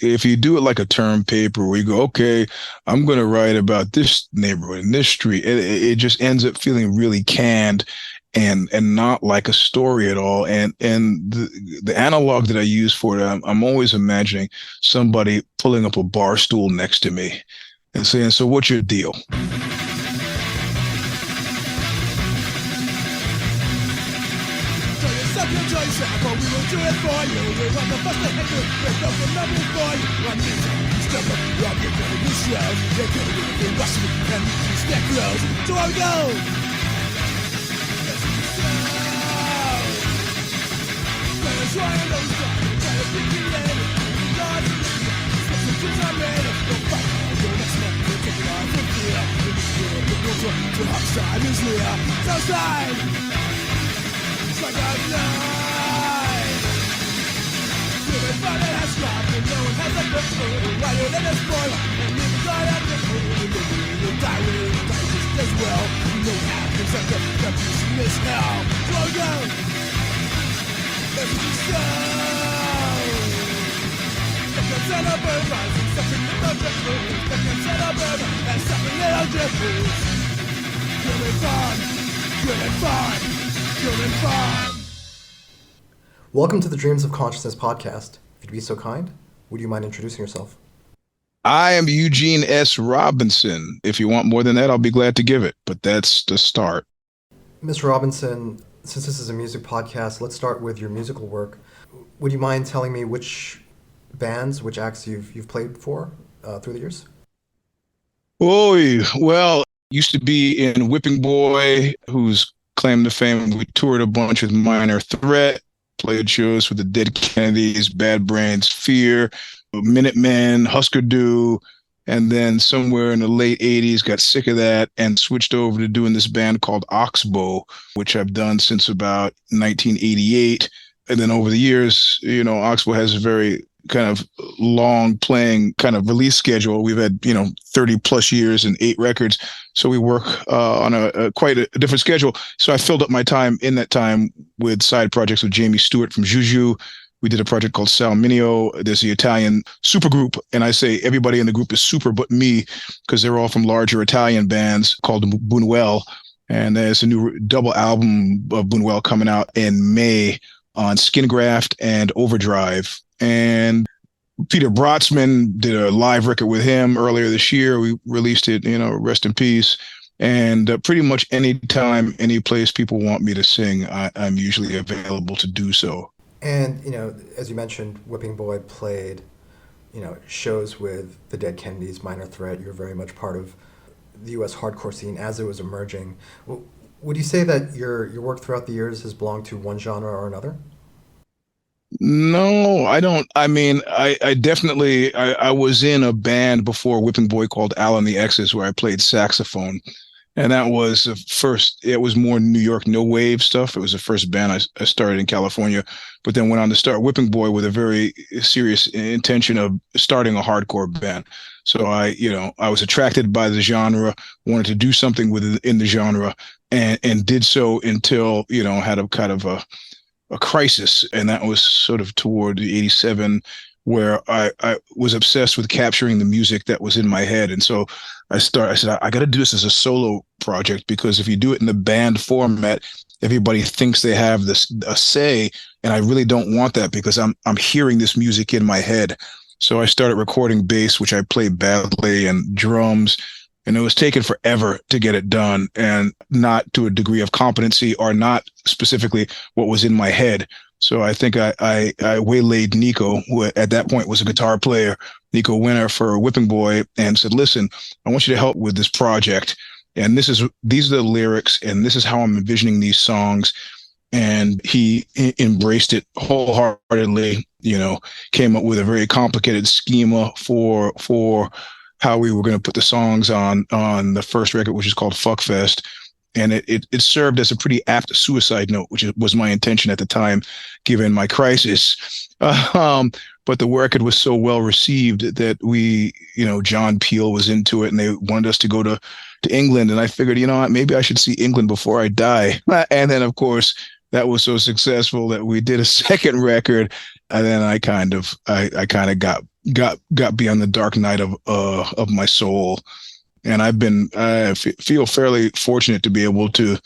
if you do it like a term paper where you go, okay, I'm going to write about this neighborhood and this street, it just ends up feeling really canned and not like a story at all. And the analog that I use for it, I'm always imagining somebody pulling up a bar stool next to me and saying, "So what's your deal?" Welcome to the Dreams of Consciousness podcast. If you'd be so kind, would you mind introducing yourself? I am Eugene S. Robinson. If you want more than that, I'll be glad to give it, but that's the start. Mr. Robinson, since this is a music podcast, let's start with your musical work. Would you mind telling me which bands, which acts you've played for through the years? Oh, well, used to be in Whipping Boy, whose claim to fame, we toured a bunch with Minor Threat, played shows with the Dead Kennedys, Bad Brains, Fear, Minutemen, Husker Du, and then somewhere in the late 80s got sick of that and switched over to doing this band called OXBOW, which I've done since about 1988. And then over the years, OXBOW has a very kind of long playing kind of release schedule. We've had, 30 plus years and 8 records. So we work on a quite a different schedule. So I filled up my time in that time with side projects with Jamie Stewart from Juju. We did a project called Sal Mineo. There's the Italian supergroup. And I say everybody in the group is super but me, because they're all from larger Italian bands called Buñuel. And there's a new double album of Buñuel coming out in May on Skingraft and Overdrive. And Peter Brotzman did a live record with him earlier this year. We released it, rest in peace. And pretty much any time, any place people want me to sing, I'm usually available to do so. And, as you mentioned, Whipping Boy played, shows with the Dead Kennedys, Minor Threat. You're very much part of the U.S. hardcore scene as it was emerging. Would you say that your work throughout the years has belonged to one genre or another? No, I don't. I mean, I definitely, I was in a band before Whipping Boy called Alan the X's where I played saxophone. And that was the first, it was more New York no wave stuff. It was the first band I started in California, but then went on to start Whipping Boy with a very serious intention of starting a hardcore band. So I was attracted by the genre, wanted to do something within the genre, and did so until, had a kind of a crisis. And that was sort of toward the 87, where I was obsessed with capturing the music that was in my head. And so I said, I got to do this as a solo project, because if you do it in the band format, everybody thinks they have a say. And I really don't want that, because I'm hearing this music in my head. So I started recording bass, which I play badly, and drums. And it was taking forever to get it done, and not to a degree of competency, or not specifically what was in my head. So I think I waylaid Nico, who at that point was a guitar player, Nico Winter, for Whipping Boy, and said, listen, I want you to help with this project. And these are the lyrics, and this is how I'm envisioning these songs. And he embraced it wholeheartedly, came up with a very complicated schema for how we were going to put the songs on the first record, which is called Fuckfest. And it served as a pretty apt suicide note, which was my intention at the time, given my crisis. But the record was so well received that we, John Peel was into it, and they wanted us to go to England. And I figured, maybe I should see England before I die. And then, of course, that was so successful that we did a second record. And then I kind of got got beyond the dark night of my soul. And feel fairly fortunate to be able to,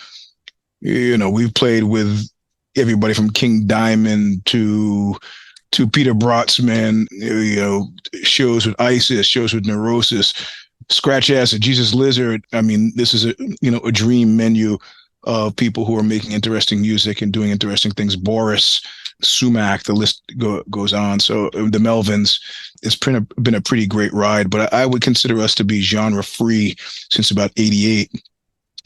we've played with everybody from King Diamond to Peter Brotzman, shows with ISIS, shows with Neurosis, Scratch Acid, Jesus Lizard. I mean, this is a dream menu of people who are making interesting music and doing interesting things. Boris, Sumac, the list goes on. So the Melvins, it's been a pretty great ride, but I would consider us to be genre free since about '88,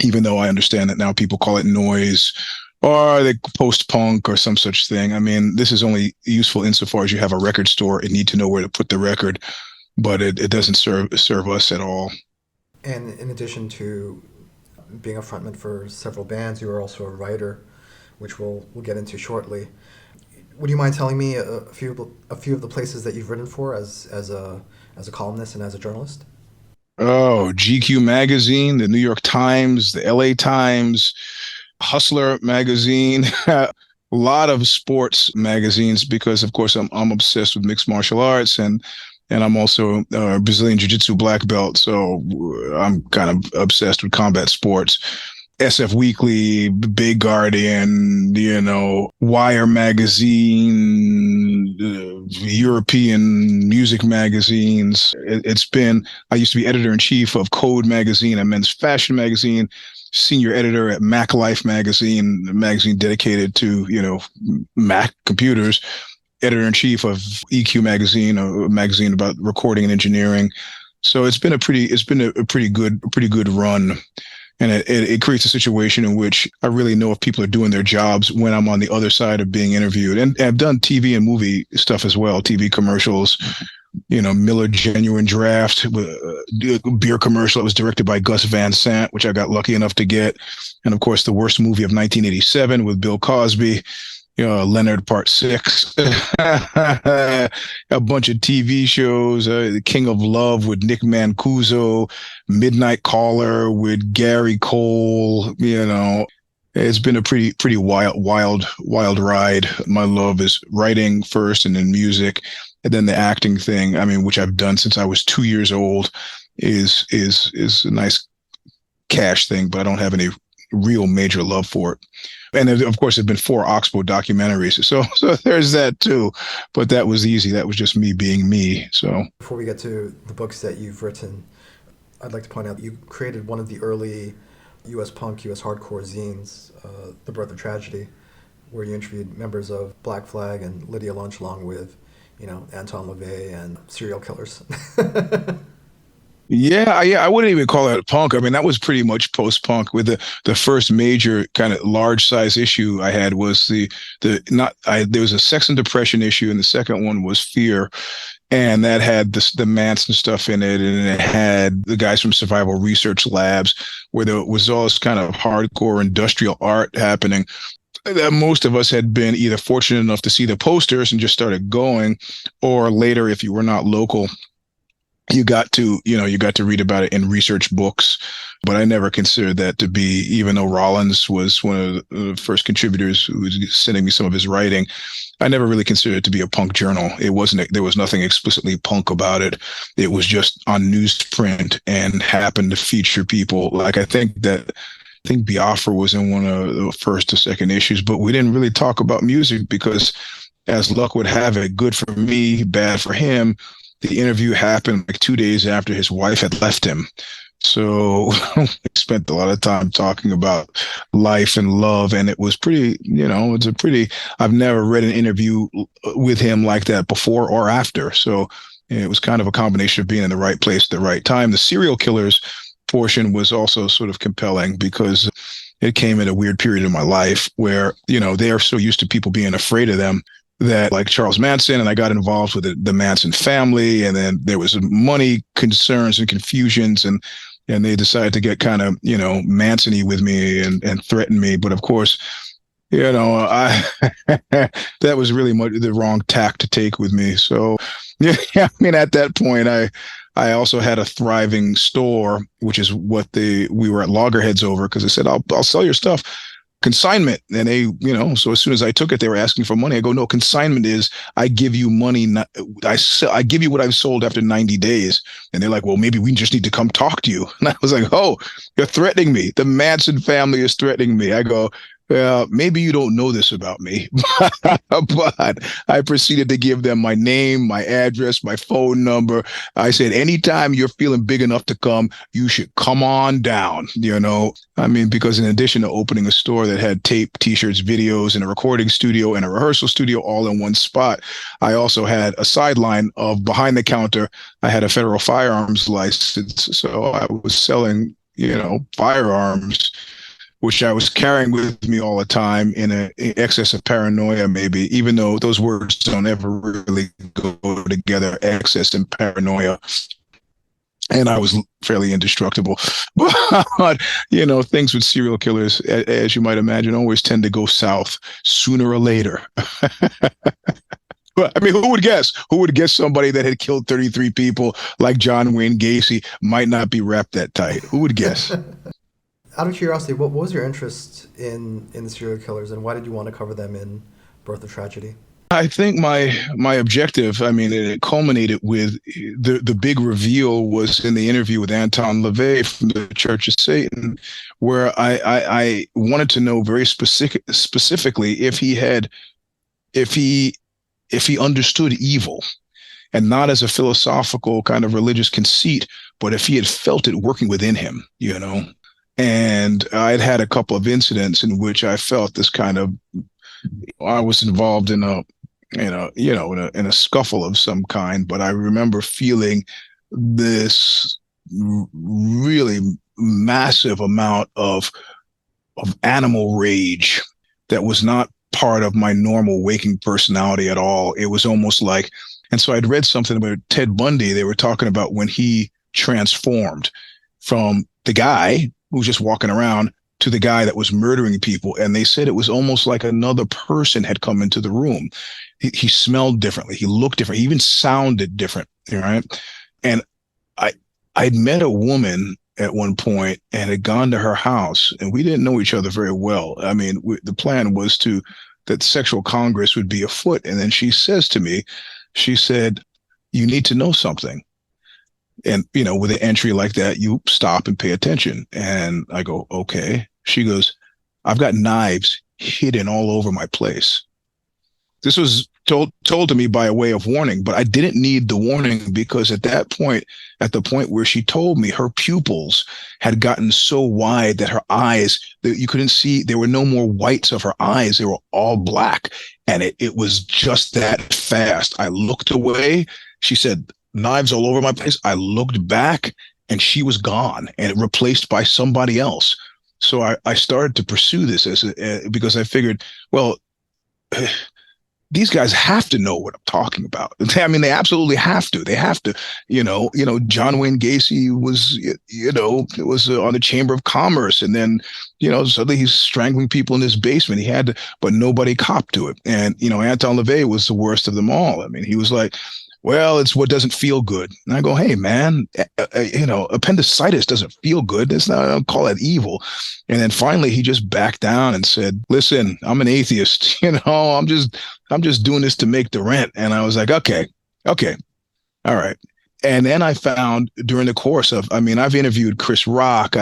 even though I understand that now people call it noise or they post punk or some such thing. I mean, this is only useful insofar as you have a record store and need to know where to put the record, but it doesn't serve us at all. And in addition to being a frontman for several bands, you are also a writer, which we'll get into shortly. Would you mind telling me a few of the places that you've written for as a columnist and as a journalist? Oh, GQ magazine, the New York Times, the LA Times, Hustler magazine, a lot of sports magazines because, of course, I'm obsessed with mixed martial arts and I'm also a Brazilian Jiu-Jitsu black belt, so I'm kind of obsessed with combat sports. SF Weekly, Big Guardian, Wire magazine, European music magazines. I used to be editor in chief of Code magazine, a men's fashion magazine, senior editor at Mac Life magazine, a magazine dedicated to, Mac computers, editor in chief of EQ magazine, a magazine about recording and engineering. So it's been a pretty good run. And it creates a situation in which I really know if people are doing their jobs when I'm on the other side of being interviewed. And I've done TV and movie stuff as well, TV commercials, Miller Genuine Draft, beer commercial that was directed by Gus Van Sant, which I got lucky enough to get. And of course, the worst movie of 1987 with Bill Cosby. Leonard Part 6, a bunch of TV shows, The King of Love with Nick Mancuso, Midnight Caller with Gary Cole. It's been a pretty wild ride. My love is writing first and then music, and then the acting thing. I mean, which I've done since I was 2 years old, is a nice cash thing, but I don't have any real major love for it. And of course, there've been 4 OXBOW documentaries, so there's that too. But that was easy. That was just me being me. So before we get to the books that you've written, I'd like to point out that you created one of the early U.S. punk, U.S. hardcore zines, The Birth of Tragedy, where you interviewed members of Black Flag and Lydia Lunch, along with, Anton LaVey and serial killers. Yeah, I wouldn't even call that punk. I mean, that was pretty much post-punk. With the first major kind of large size issue I had was there was a Sex and Depression issue, and the second one was Fear, and that had the Manson stuff in it, and it had the guys from Survival Research Labs, where there was all this kind of hardcore industrial art happening. That most of us had been either fortunate enough to see the posters and just started going, or later, if you were not local, you got to read about it in research books. But I never considered that to be, even though Rollins was one of the first contributors who was sending me some of his writing, I never really considered it to be a punk journal. There was nothing explicitly punk about it. It was just on newsprint and happened to feature people. Like I think Biafra was in one of the first or second issues, but we didn't really talk about music because, as luck would have it, good for me, bad for him, the interview happened like 2 days after his wife had left him. So we spent a lot of time talking about life and love, and it was I've never read an interview with him like that before or after. So it was kind of a combination of being in the right place at the right time. The serial killers portion was also sort of compelling because it came at a weird period in my life where, they are so used to people being afraid of them that, like Charles Manson, and I got involved with the Manson family, and then there was money concerns and confusions, and they decided to get kind of, Manson-y with me and threaten me. But of course, I that was really much the wrong tack to take with me. So yeah, I mean, at that point, I also had a thriving store, which is what we were at loggerheads over, because I said, I'll sell your stuff, consignment. And they, so as soon as I took it, they were asking for money. I go, no, consignment is I give you money. I give you what I've sold after 90 days. And they're like, well, maybe we just need to come talk to you. And I was like, oh, you're threatening me. The Manson family is threatening me. I go, well, maybe you don't know this about me, but I proceeded to give them my name, my address, my phone number. I said, anytime you're feeling big enough to come, you should come on down, I mean, because in addition to opening a store that had tape, t-shirts, videos, and a recording studio and a rehearsal studio all in one spot, I also had a sideline of behind the counter. I had a federal firearms license. So I was selling, firearms, which I was carrying with me all the time in an excess of paranoia, maybe, even though those words don't ever really go together, excess and paranoia. And I was fairly indestructible. But, things with serial killers, as you might imagine, always tend to go south sooner or later. I mean, who would guess? Who would guess somebody that had killed 33 people like John Wayne Gacy might not be wrapped that tight? Who would guess? Out of curiosity, what was your interest in the serial killers, and why did you want to cover them in Birth of Tragedy? I think my objective, I mean, it culminated with the big reveal was in the interview with Anton LaVey from the Church of Satan, where I wanted to know very specifically if he understood evil, and not as a philosophical kind of religious conceit, but if he had felt it working within him, And I'd had a couple of incidents in which I felt this kind of, I was involved in a scuffle of some kind, but I remember feeling this really massive amount of animal rage that was not part of my normal waking personality at all. It was almost like, and so I'd read something about Ted Bundy. They were talking about when he transformed from the guy who was just walking around to the guy that was murdering people. And they said it was almost like another person had come into the room. He smelled differently. He looked different. He even sounded different. Right. And I'd met a woman at one point and had gone to her house, and we didn't know each other very well. I mean, the plan was that sexual congress would be afoot. And then she says to me, she said, you need to know something. And, with an entry like that, you stop and pay attention. And I go, okay. She goes, I've got knives hidden all over my place. This was told to me by a way of warning, but I didn't need the warning because at the point where she told me, her pupils had gotten so wide that her eyes, that you couldn't see, there were no more whites of her eyes. They were all black. And it was just that fast. I looked away. She said, knives all over my place. I looked back and she was gone and replaced by somebody else. So I started to pursue this because I figured, well, these guys have to know what I'm talking about. I mean, they absolutely have to. They have to, John Wayne Gacy was, it was on the Chamber of Commerce. And then, suddenly he's strangling people in his basement. He had to, but nobody copped to it. And, Anton LaVey was the worst of them all. I mean, he was like, well, it's what doesn't feel good. And I go, hey, man, appendicitis doesn't feel good. That's not, I don't call that evil. And then finally, he just backed down and said, listen, I'm an atheist. I'm just doing this to make the rent. And I was like, okay, all right. And then I found during the course of, I've interviewed Chris Rock,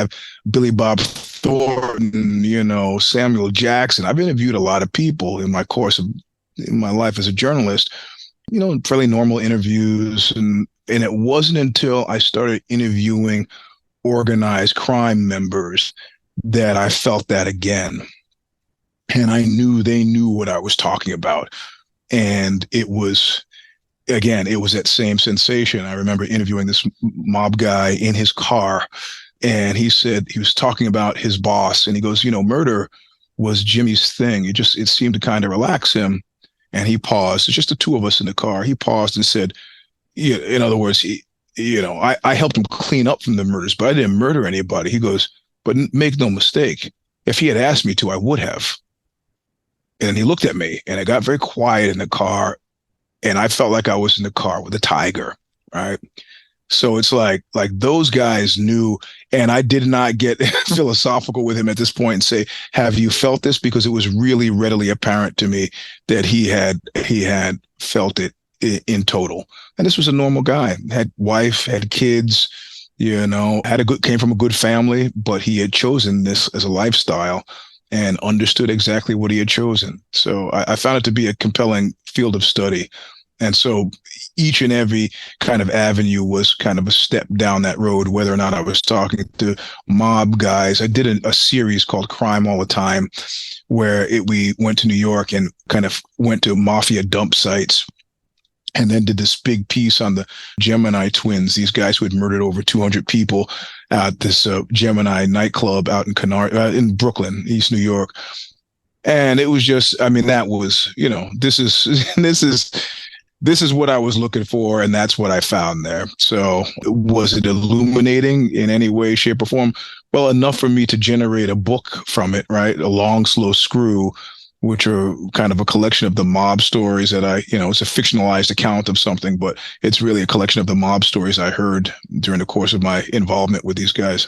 Billy Bob Thornton, Samuel Jackson. I've interviewed a lot of people in my life as a journalist. Fairly normal interviews. And it wasn't until I started interviewing organized crime members that I felt that again. And I knew they knew what I was talking about. And it was that same sensation. I remember interviewing this mob guy in his car, and he said he was talking about his boss. And he goes, murder was Jimmy's thing. It seemed to kind of relax him. And he paused. It's just the two of us in the car. He paused and said, in other words, I helped him clean up from the murders, but I didn't murder anybody. He goes, but make no mistake, if he had asked me to, I would have. And he looked at me, and it got very quiet in the car. And I felt like I was in the car with a tiger, right? So it's like those guys knew, and I did not get philosophical with him at this point and say, "Have you felt this?" Because it was really readily apparent to me that he had felt it in total. And this was a normal guy, had wife, had kids, came from a good family, but he had chosen this as a lifestyle and understood exactly what he had chosen. So I found it to be a compelling field of study. And so each and every kind of avenue was kind of a step down that road, whether or not I was talking to mob guys. I did a series called Crime All the Time, where we went to New York and kind of went to mafia dump sites, and then did this big piece on the Gemini twins, these guys who had murdered over 200 people at this Gemini nightclub out in Brooklyn, East New York. And it was just, I mean, that was, this is this is what I was looking for, and that's what I found there. So was it illuminating in any way, shape, or form? Well, enough for me to generate a book from it, right? A Long, Slow Screw, which are kind of a collection of the mob stories that it's a fictionalized account of something, but it's really a collection of the mob stories I heard during the course of my involvement with these guys.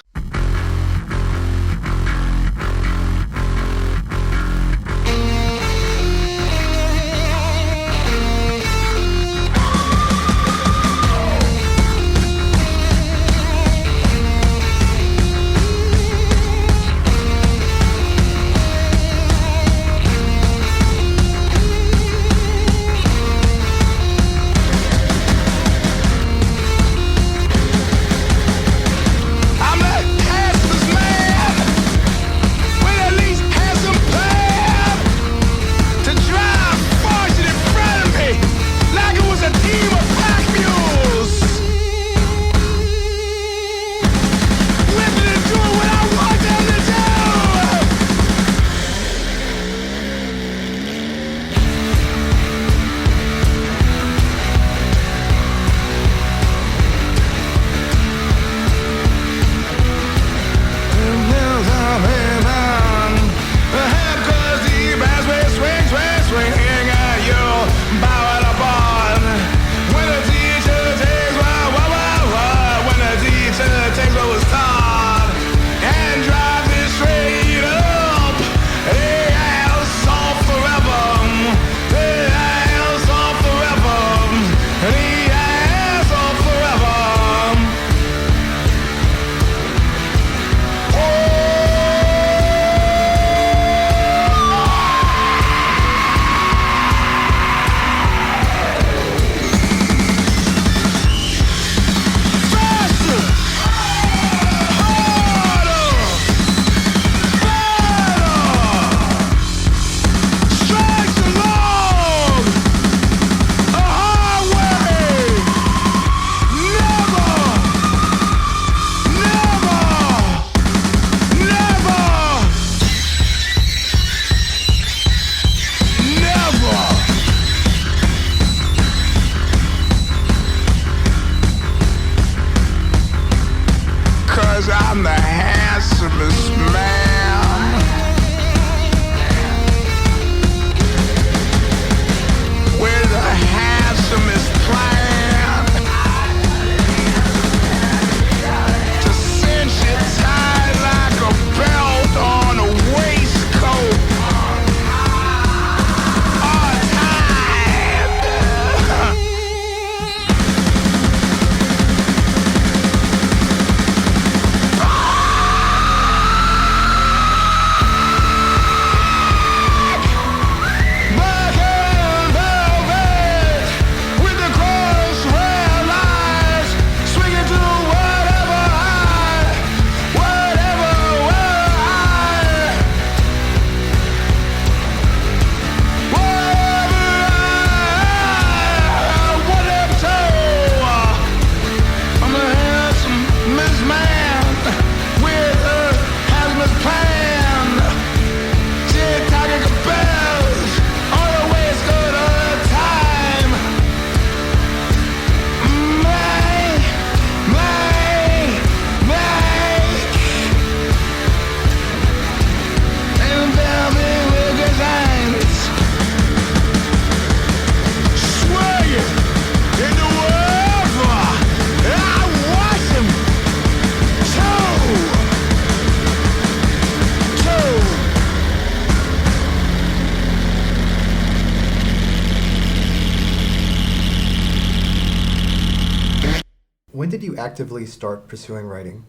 When did you actively start pursuing writing?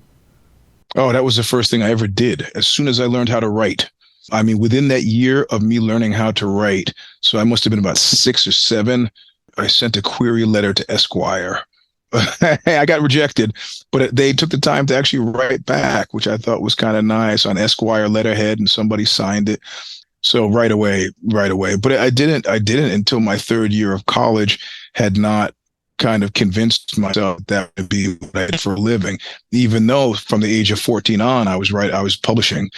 Oh, that was the first thing I ever did. As soon as I learned how to write. I mean, within that year of me learning how to write, so I must have been about 6 or 7, I sent a query letter to Esquire. I got rejected, but they took the time to actually write back, which I thought was kind of nice on Esquire letterhead, and somebody signed it. So right away, right away. But I didn't until my third year of college had not kind of convinced myself that would be what I did for a living, even though from the age of 14 on, I was publishing,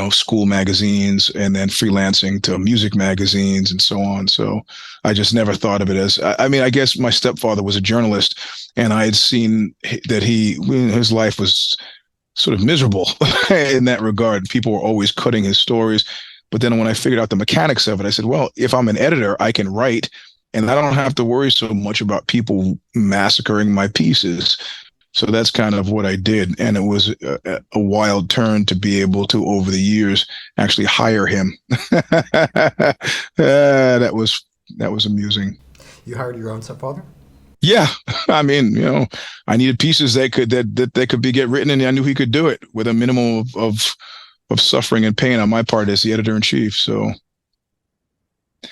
school magazines and then freelancing to music magazines and so on. So I just never thought of it as, I mean, I guess my stepfather was a journalist and I had seen that his life was sort of miserable in that regard. People were always cutting his stories. But then when I figured out the mechanics of it, I said, well, if I'm an editor, I can write and I don't have to worry so much about people massacring my pieces. So that's kind of what I did. And it was a wild turn to be able to, over the years, actually hire him. That was amusing. You hired your own stepfather? Yeah, I mean, I needed pieces that could be get written, and I knew he could do it with a minimum of suffering and pain on my part as the editor in chief. So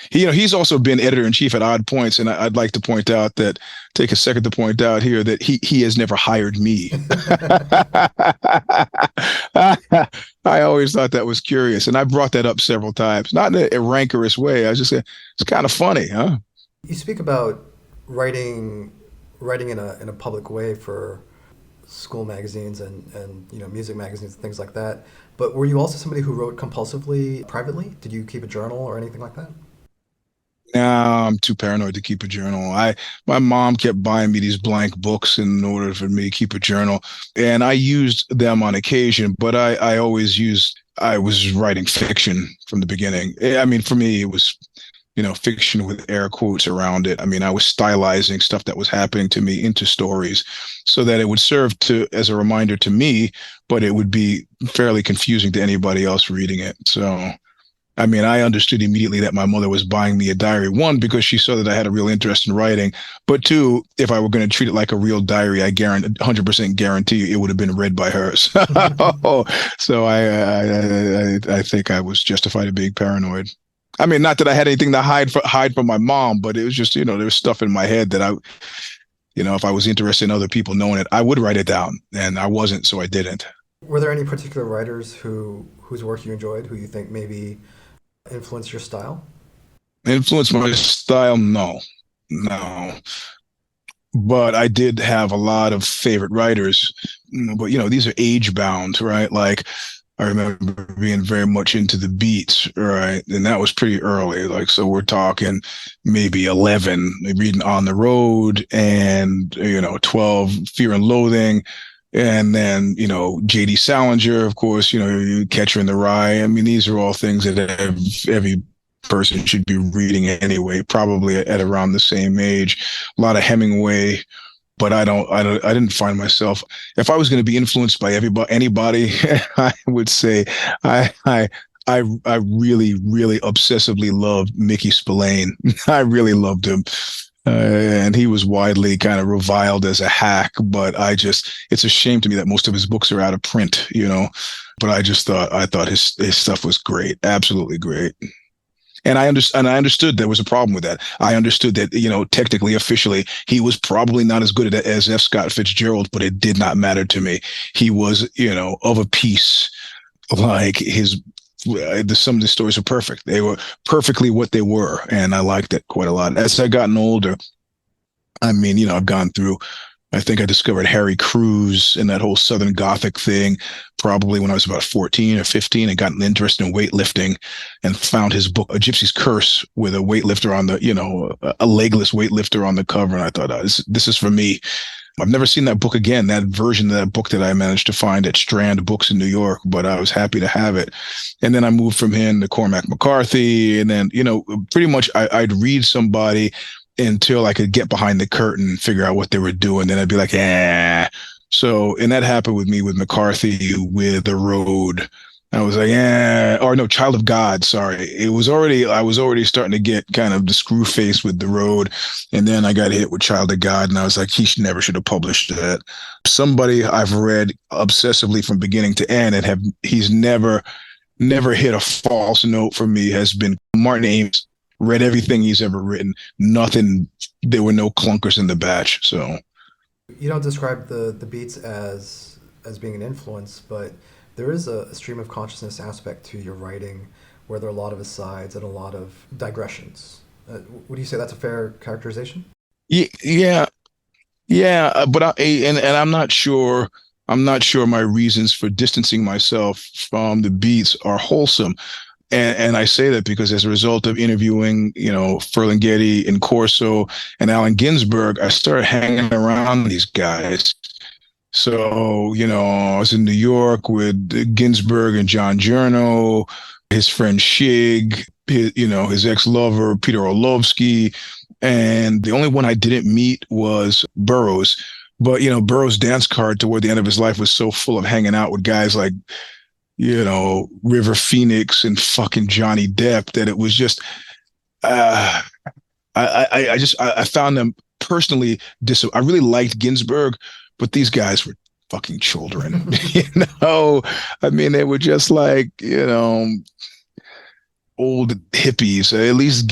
he's also been editor in chief at odd points, and I'd like to take a second to point out here that he has never hired me. I always thought that was curious, and I brought that up several times, not in a rancorous way. I just said it's kind of funny, huh? You speak about writing in a public way for school magazines and music magazines and things like that. But were you also somebody who wrote compulsively privately? Did you keep a journal or anything like that? No, I'm too paranoid to keep a journal. My mom kept buying me these blank books in order for me to keep a journal, and I used them on occasion. But I was writing fiction from the beginning. I mean, for me, it was fiction with air quotes around it. I mean, I was stylizing stuff that was happening to me into stories so that it would serve as a reminder to me, but it would be fairly confusing to anybody else reading it. So, I mean, I understood immediately that my mother was buying me a diary, one, because she saw that I had a real interest in writing, but two, if I were going to treat it like a real diary, I 100% guarantee you it would have been read by her. So I think I was justified in being paranoid. I mean, not that I had anything to hide from my mom, but it was just, there was stuff in my head that if I was interested in other people knowing it, I would write it down, and I wasn't, so I didn't. Were there any particular writers whose work you enjoyed, who you think maybe influenced your style? Influenced my style? No. But I did have a lot of favorite writers, but these are age bound, right? Like, I remember being very much into the Beats, right? And that was pretty early. Like, so we're talking maybe 11, reading On the Road, and, 12, Fear and Loathing. And then, J.D. Salinger, of course, Catcher in the Rye. I mean, these are all things that every person should be reading anyway, probably at around the same age. A lot of Hemingway. But I didn't find myself. If I was going to be influenced by anybody, I would say I really, really obsessively loved Mickey Spillane. I really loved him. And he was widely kind of reviled as a hack, but it's a shame to me that most of his books are out of print, but I thought his stuff was great. Absolutely great. And I understood there was a problem with that. I understood that, technically, officially, he was probably not as good as F. Scott Fitzgerald, but it did not matter to me. He was, of a piece. Like some of the stories were perfect. They were perfectly what they were. And I liked it quite a lot. As I gotten older, I mean, I've gone through, I think I discovered Harry Crews and that whole Southern Gothic thing probably when I was about 14 or 15, and got an interest in weightlifting and found his book, A Gypsy's Curse, with a weightlifter on the, a legless weightlifter on the cover. And I thought, this is for me. I've never seen that book again, that version of that book that I managed to find at Strand Books in New York, but I was happy to have it. And then I moved from him to Cormac McCarthy. And then, pretty much I'd read somebody until I could get behind the curtain and figure out what they were doing. Then I'd be like, eh. So, and that happened with me with McCarthy, with The Road, I was like, yeah, or no, Child of God. Sorry, I was already starting to get kind of the screw face with The Road, and then I got hit with Child of God, and I was like, never should have published that. Somebody I've read obsessively from beginning to end, and have he's never hit a false note for me has been Martin Amis. Read everything he's ever written. Nothing. There were no clunkers in the batch. So You don't describe the beats as being an influence, but there is a stream of consciousness aspect to your writing where there are a lot of asides and a lot of digressions. Would you say that's a fair characterization? yeah, yeah, but and I'm not sure. I'm not sure my reasons for distancing myself from the beats are wholesome. And I say that because as a result of interviewing, Ferlinghetti and Corso and Allen Ginsberg, I started hanging around these guys. So, I was in New York with Ginsberg and John Journo, his friend Shig, his ex-lover, Peter Orlovsky. And the only one I didn't meet was Burroughs. But, Burroughs' dance card toward the end of his life was so full of hanging out with guys like, River Phoenix and fucking Johnny Depp that it was just, uh, I found them personally I really liked Ginsberg, but these guys were fucking children. know, I mean, they were just like, old hippies. At least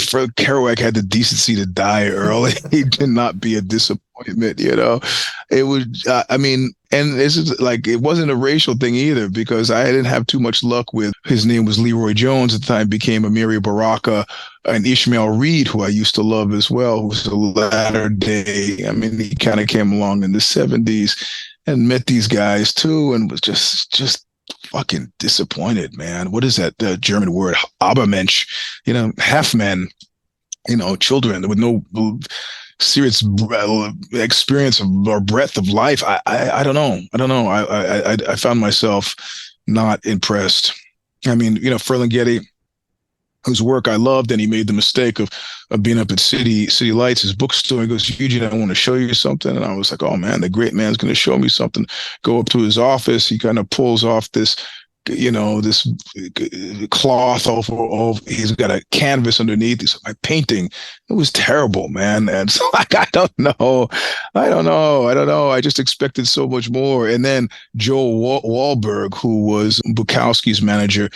Fred Kerouac had the decency to die early. He did not be a disappointment. It was. I mean, and this is like it wasn't a racial thing either because I didn't have too much luck with. His name was Leroy Jones at the time. Became Amiri Baraka and Ishmael Reed, who I used to love as well, who was a latter day. I mean, he kind of came along in the '70s and met these guys too, and was just fucking disappointed, man. What is that? The German word, Abermensch, half men, children with no serious experience or breadth of life. I don't know. I don't know. I found myself not impressed. I mean, Ferlinghetti, whose work I loved, and he made the mistake of being up at City Lights, his bookstore. He goes, Eugene, I want to show you something. And I was like, oh man, the great man's going to show me something. Go up to his office. He kind of pulls off this cloth over, he's got a canvas underneath. He's my painting. It was terrible, man. And so like, I don't know. I just expected so much more. And then Joe Wahlberg, who was Bukowski's manager,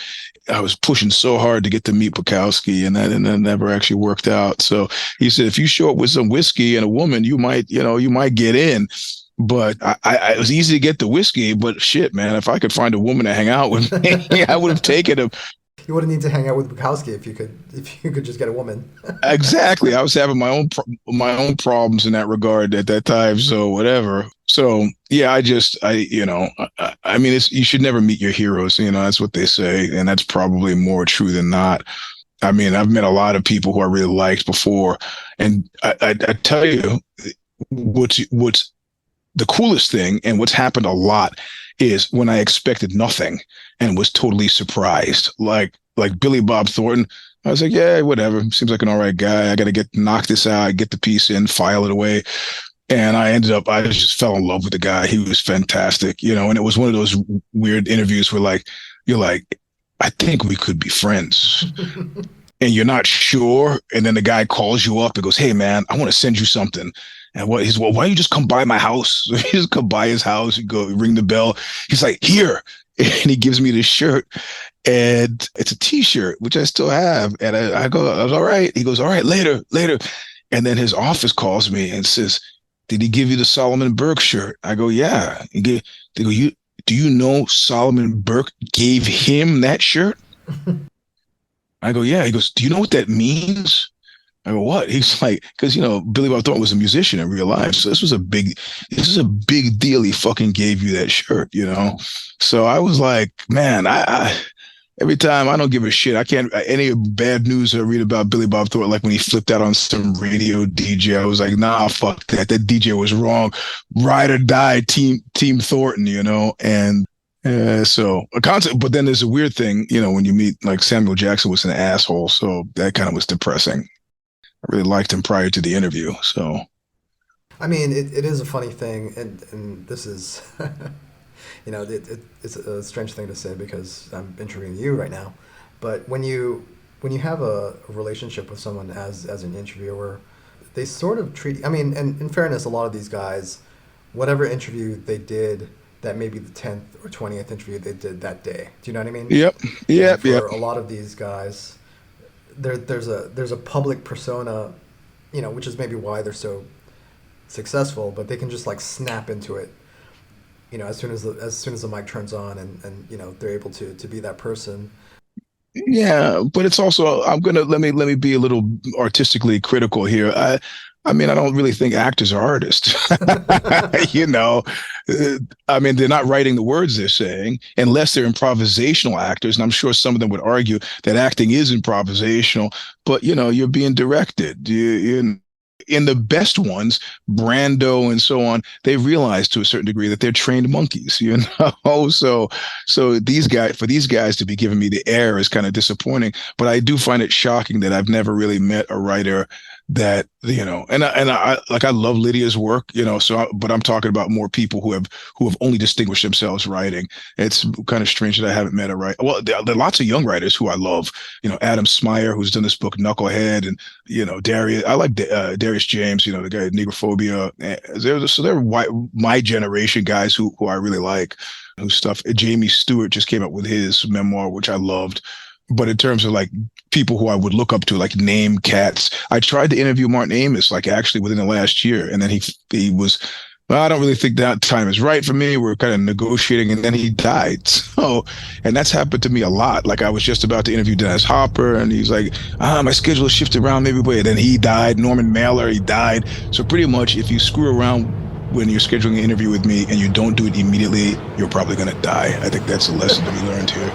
I was pushing so hard to get to meet Bukowski, and that never actually worked out. So he said, if you show up with some whiskey and a woman, you might get in. But it was easy to get the whiskey. But shit, man, if I could find a woman to hang out with me, I would have taken him. You wouldn't need to hang out with Bukowski if you could just get a woman. Exactly. I was having my own problems in that regard at that time. So whatever. So yeah, I mean, you should never meet your heroes. That's what they say, and that's probably more true than not. I mean, I've met a lot of people who I really liked before, and I tell you, what's the coolest thing, and what's happened a lot, is when I expected nothing and was totally surprised. Like Billy Bob Thornton, I was like, yeah, whatever. Seems like an all right guy. I got to knock this out, get the piece in, file it away. And I just fell in love with the guy. He was fantastic, and it was one of those weird interviews where you're like, I think we could be friends. And you're not sure. And then the guy calls you up and goes, hey man, I want to send you something. And why don't you just come by my house? So you just come by his house, you go ring the bell. He's like, here. And he gives me this shirt. And it's a t-shirt, which I still have. And I go, I was all right. He goes, all right, later. And then his office calls me and says, did he give you the Solomon Burke shirt? I go, yeah. They go, do you know Solomon Burke gave him that shirt? I go, yeah. He goes, do you know what that means? I go, what? He's like, because Billy Bob Thornton was a musician in real life, so this is a big deal. He fucking gave you that shirt, So I was like, man, I every time I don't give a shit. I can't any bad news I read about Billy Bob Thornton, like when he flipped out on some radio DJ. I was like, nah, fuck that. That DJ was wrong. Ride or die, team Thornton, and. So a concept, but then there's a weird thing, when you meet like Samuel Jackson was an asshole, so that kind of was depressing. I really liked him prior to the interview. So, I mean, it is a funny thing, and this is It's a strange thing to say because I'm interviewing you right now, but when you have a relationship with someone as an interviewer, they sort of treat. I mean, and in fairness, a lot of these guys, whatever interview they did, that may be the 10th or 20th interview they did that day. Do you know what I mean? Yep. And Yep. Yep. for a lot of these guys, there's a public persona, which is maybe why they're so successful, but they can just like snap into it, as soon as the mic turns on, and they're able to be that person. Yeah, but it's also let me be a little artistically critical here. I mean, I don't really think actors are artists. You know, Uh, I mean, they're not writing the words they're saying unless they're improvisational actors, and I'm sure some of them would argue that acting is improvisational. But you're being directed. In the best ones, Brando and so on, they realize to a certain degree that they're trained monkeys, So for these guys to be giving me the air is kind of disappointing. But I do find it shocking that I've never really met a writer that and I like I love Lydia's work, but I'm talking about more people who have only distinguished themselves writing. It's kind of strange that I haven't met a writer. Well, there are lots of young writers who I love. Adam Smyer, who's done this book Knucklehead, and Darius. I like Darius James, the guy Negrophobia. They're my generation guys who I really like. Whose stuff. Jamie Stewart just came up with his memoir, which I loved. But in terms of like people who I would look up to, like name cats, I tried to interview Martin Amis, like actually within the last year, and then he was, well, I don't really think that time is right for me. We're kind of negotiating, and then he died. So, and that's happened to me a lot. Like I was just about to interview Dennis Hopper, and he's like, my schedule shifted around maybe, but then he died. Norman Mailer, he died. So pretty much, if you screw around when you're scheduling an interview with me and you don't do it immediately, you're probably gonna die. I think that's a lesson to be learned here.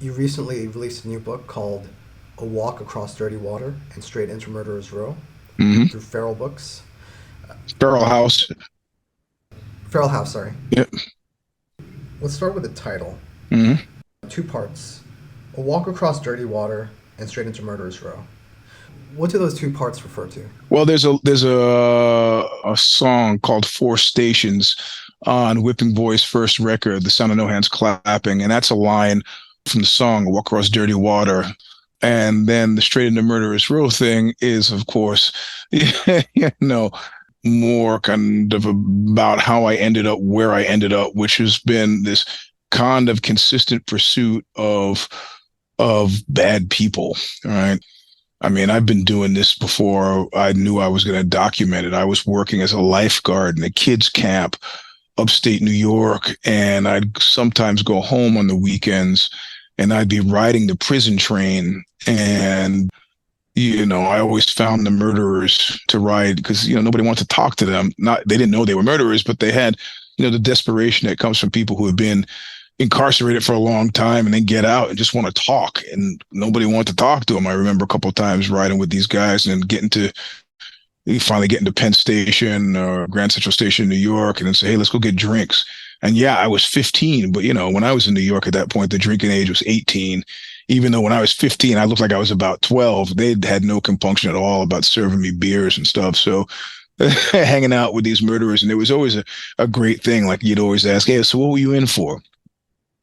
You recently released a new book called A Walk Across Dirty Water and Straight into Murderer's Row Hmm. through Feral Books. Feral House. Feral House, sorry. Yep. Let's start with the title. Hmm. Two parts. A Walk Across Dirty Water and Straight into Murderer's Row. What do those two parts refer to? Well, there's a song called Four Stations on Whipping Boy's first record, The Sound of No Hands Clapping, and that's a line from the song Walk Across Dirty Water. And then the Straight into Murderous Row thing is, of course, you know, more kind of about how I ended up where I ended up, which has been this kind of consistent pursuit of bad people, right? I mean, I've been doing this before I knew I was going to document it. I was working as a lifeguard in a kids' camp upstate New York, and I'd sometimes go home on the weekends and I'd be riding the prison train. And, I always found the murderers to ride because, nobody wanted to talk to them. They didn't know they were murderers, but they had, the desperation that comes from people who have been incarcerated for a long time and then get out and just want to talk, and nobody wanted to talk to them. I remember a couple of times riding with these guys and finally getting to Penn Station or Grand Central Station in New York and then say, hey, let's go get drinks. And yeah, I was 15, but when I was in New York at that point, the drinking age was 18. Even though when I was 15, I looked like I was about 12, they had no compunction at all about serving me beers and stuff. So hanging out with these murderers, and it was always a great thing. Like you'd always ask, hey, so what were you in for?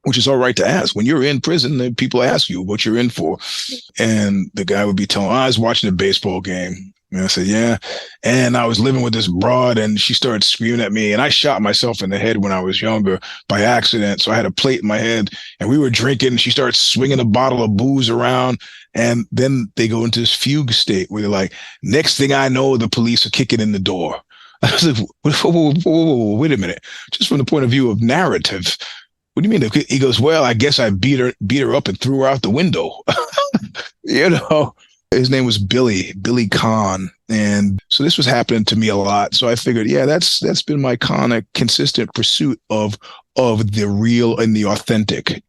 Which is all right to ask. When you're in prison, then people ask you what you're in for. And the guy would be telling, I was watching a baseball game. And I said, yeah. And I was living with this broad and she started screaming at me. And I shot myself in the head when I was younger by accident. So I had a plate in my head and we were drinking. And she started swinging a bottle of booze around. And then they go into this fugue state where they're like, next thing I know, the police are kicking in the door. I was like, wait a minute. Just from the point of view of narrative, what do you mean? He goes, well, I guess I beat her up and threw her out the window. His name was Billy Kahn. And so this was happening to me a lot. So I figured, yeah, that's been my kind of consistent pursuit of the real and the authentic,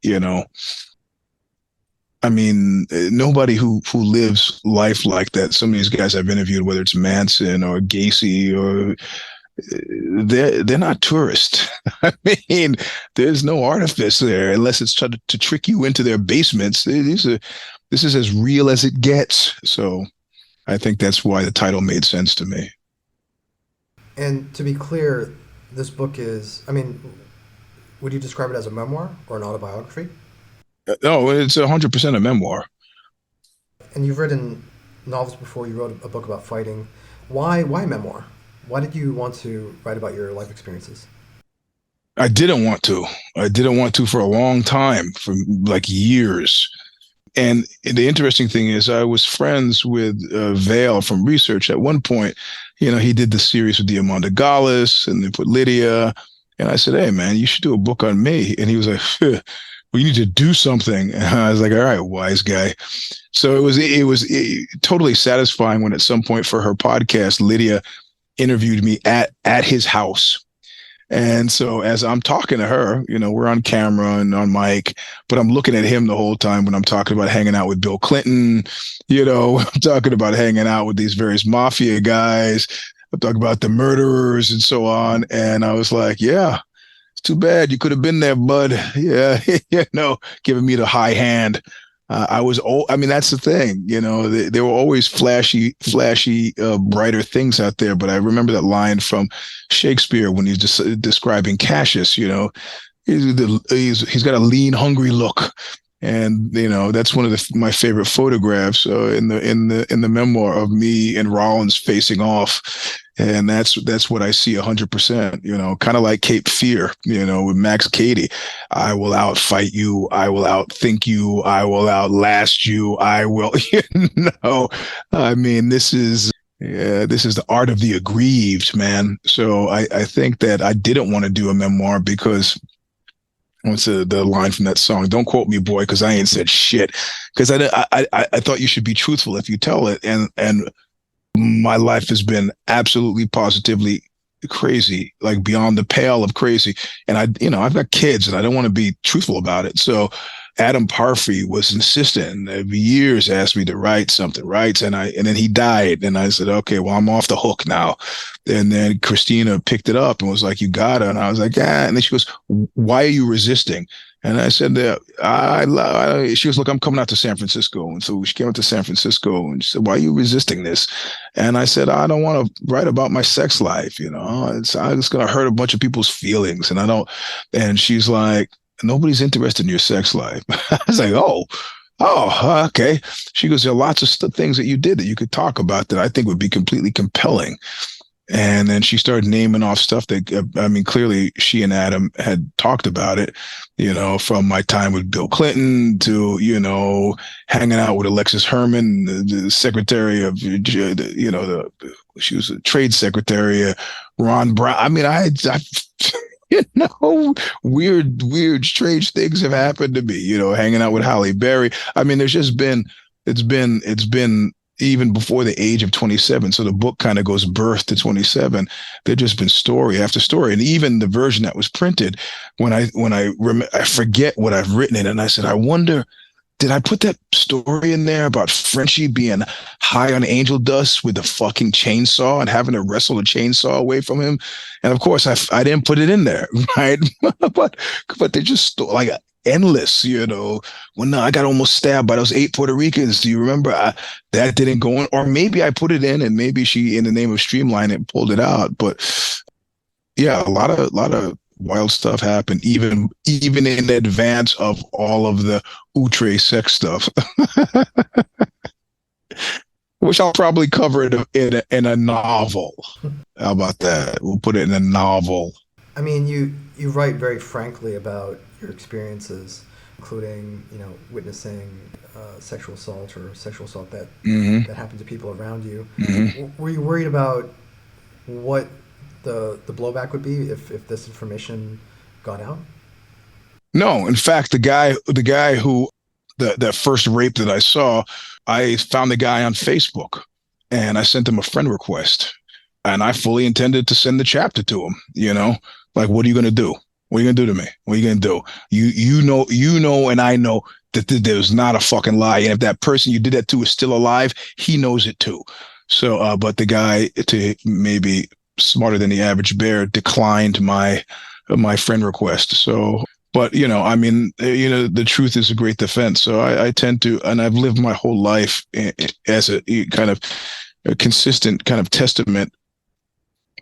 I mean, nobody who lives life like that. Some of these guys I've interviewed, whether it's Manson or Gacy or they're not tourists. I mean, there's no artifice there unless it's trying to trick you into their basements. This is as real as it gets. So I think that's why the title made sense to me. And to be clear, this book is, I mean, would you describe it as a memoir or an autobiography? No, it's 100% a memoir. And you've written novels before. You wrote a book about fighting. Why memoir? Why did you want to write about your life experiences? I didn't want to. I didn't want to for a long time, for like years. And the interesting thing is, I was friends with Vale from research. At one point, he did the series with Diamanda Gallis and they put Lydia. And I said, hey, man, you should do a book on me. And he was like, well, you need to do something. And I was like, all right, wise guy. So it was totally satisfying when at some point for her podcast, Lydia interviewed me at his house. And so as I'm talking to her, we're on camera and on mic, but I'm looking at him the whole time when I'm talking about hanging out with Bill Clinton, I'm talking about hanging out with these various mafia guys. I'm talking about the murderers and so on. And I was like, yeah, it's too bad. You could have been there, bud. Yeah. Giving me the high hand. I was old. I mean, that's the thing, there were always flashy, brighter things out there. But I remember that line from Shakespeare when he's just describing Cassius, he's got a lean, hungry look. And, that's one of my favorite photographs in the memoir of me and Rollins facing off. And that's what I see 100%, kind of like Cape Fear, with Max Cady. I will outfight you. I will outthink you. I will outlast you. I will, I mean, this is the art of the aggrieved, man. So I think that I didn't want to do a memoir because what's the line from that song? Don't quote me, boy, because I ain't said shit. Because I thought you should be truthful if you tell it. And my life has been absolutely positively crazy, like beyond the pale of crazy. And I've got kids and I don't want to be truthful about it. So Adam Parfrey was insistent, and years asked me to write something, right? And then he died, and I said, okay, well, I'm off the hook now. And then Christina picked it up and was like, you gotta. And I was like, yeah. And then she goes, why are you resisting? And I said, she goes, look, I'm coming out to San Francisco. And so she came out to San Francisco and she said, why are you resisting this? And I said, I don't want to write about my sex life. It's going to hurt a bunch of people's feelings. And I don't, and she's like, nobody's interested in your sex life. I was like, okay. She goes, there are lots of things that you did that you could talk about that I think would be completely compelling. And then she started naming off stuff that, I mean, clearly she and Adam had talked about it, from my time with Bill Clinton to, hanging out with Alexis Herman, the secretary of, she was a trade secretary, Ron Brown. I mean, I weird, strange things have happened to me, hanging out with Halle Berry. I mean, it's been even before the age of 27. So the book kind of goes birth to 27. There's just been story after story. And even the version that was printed, I forget what I've written in it. And I said, I wonder, did I put that story in there about Frenchie being high on angel dust with a fucking chainsaw and having to wrestle the chainsaw away from him? And of course, I didn't put it in there, right? but they're just like endless, Well, no, I got almost stabbed by those 8 Puerto Ricans. Do you remember? That didn't go in, or maybe I put it in, and maybe she, in the name of streamlining, pulled it out. But yeah, a lot of wild stuff happened, even in advance of all of the outre sex stuff, which I'll probably cover in a novel. How about that? We'll put it in a novel. I mean, you write very frankly about your experiences, including, witnessing sexual assault that that happened to people around you. Mm-hmm. Were you worried about what the blowback would be if this information got out? No, in fact, the guy who that first rape that I saw, I found the guy on Facebook, and I sent him a friend request, and I fully intended to send the chapter to him. Like, what are you going to do? What are you going to do to me? What are you going to do? You know, and I know that there's not a fucking lie. And if that person you did that to is still alive, he knows it too. So, but the guy, to maybe smarter than the average bear, declined my friend request. So, but I mean, the truth is a great defense. So I tend to, and I've lived my whole life as a kind of a consistent kind of testament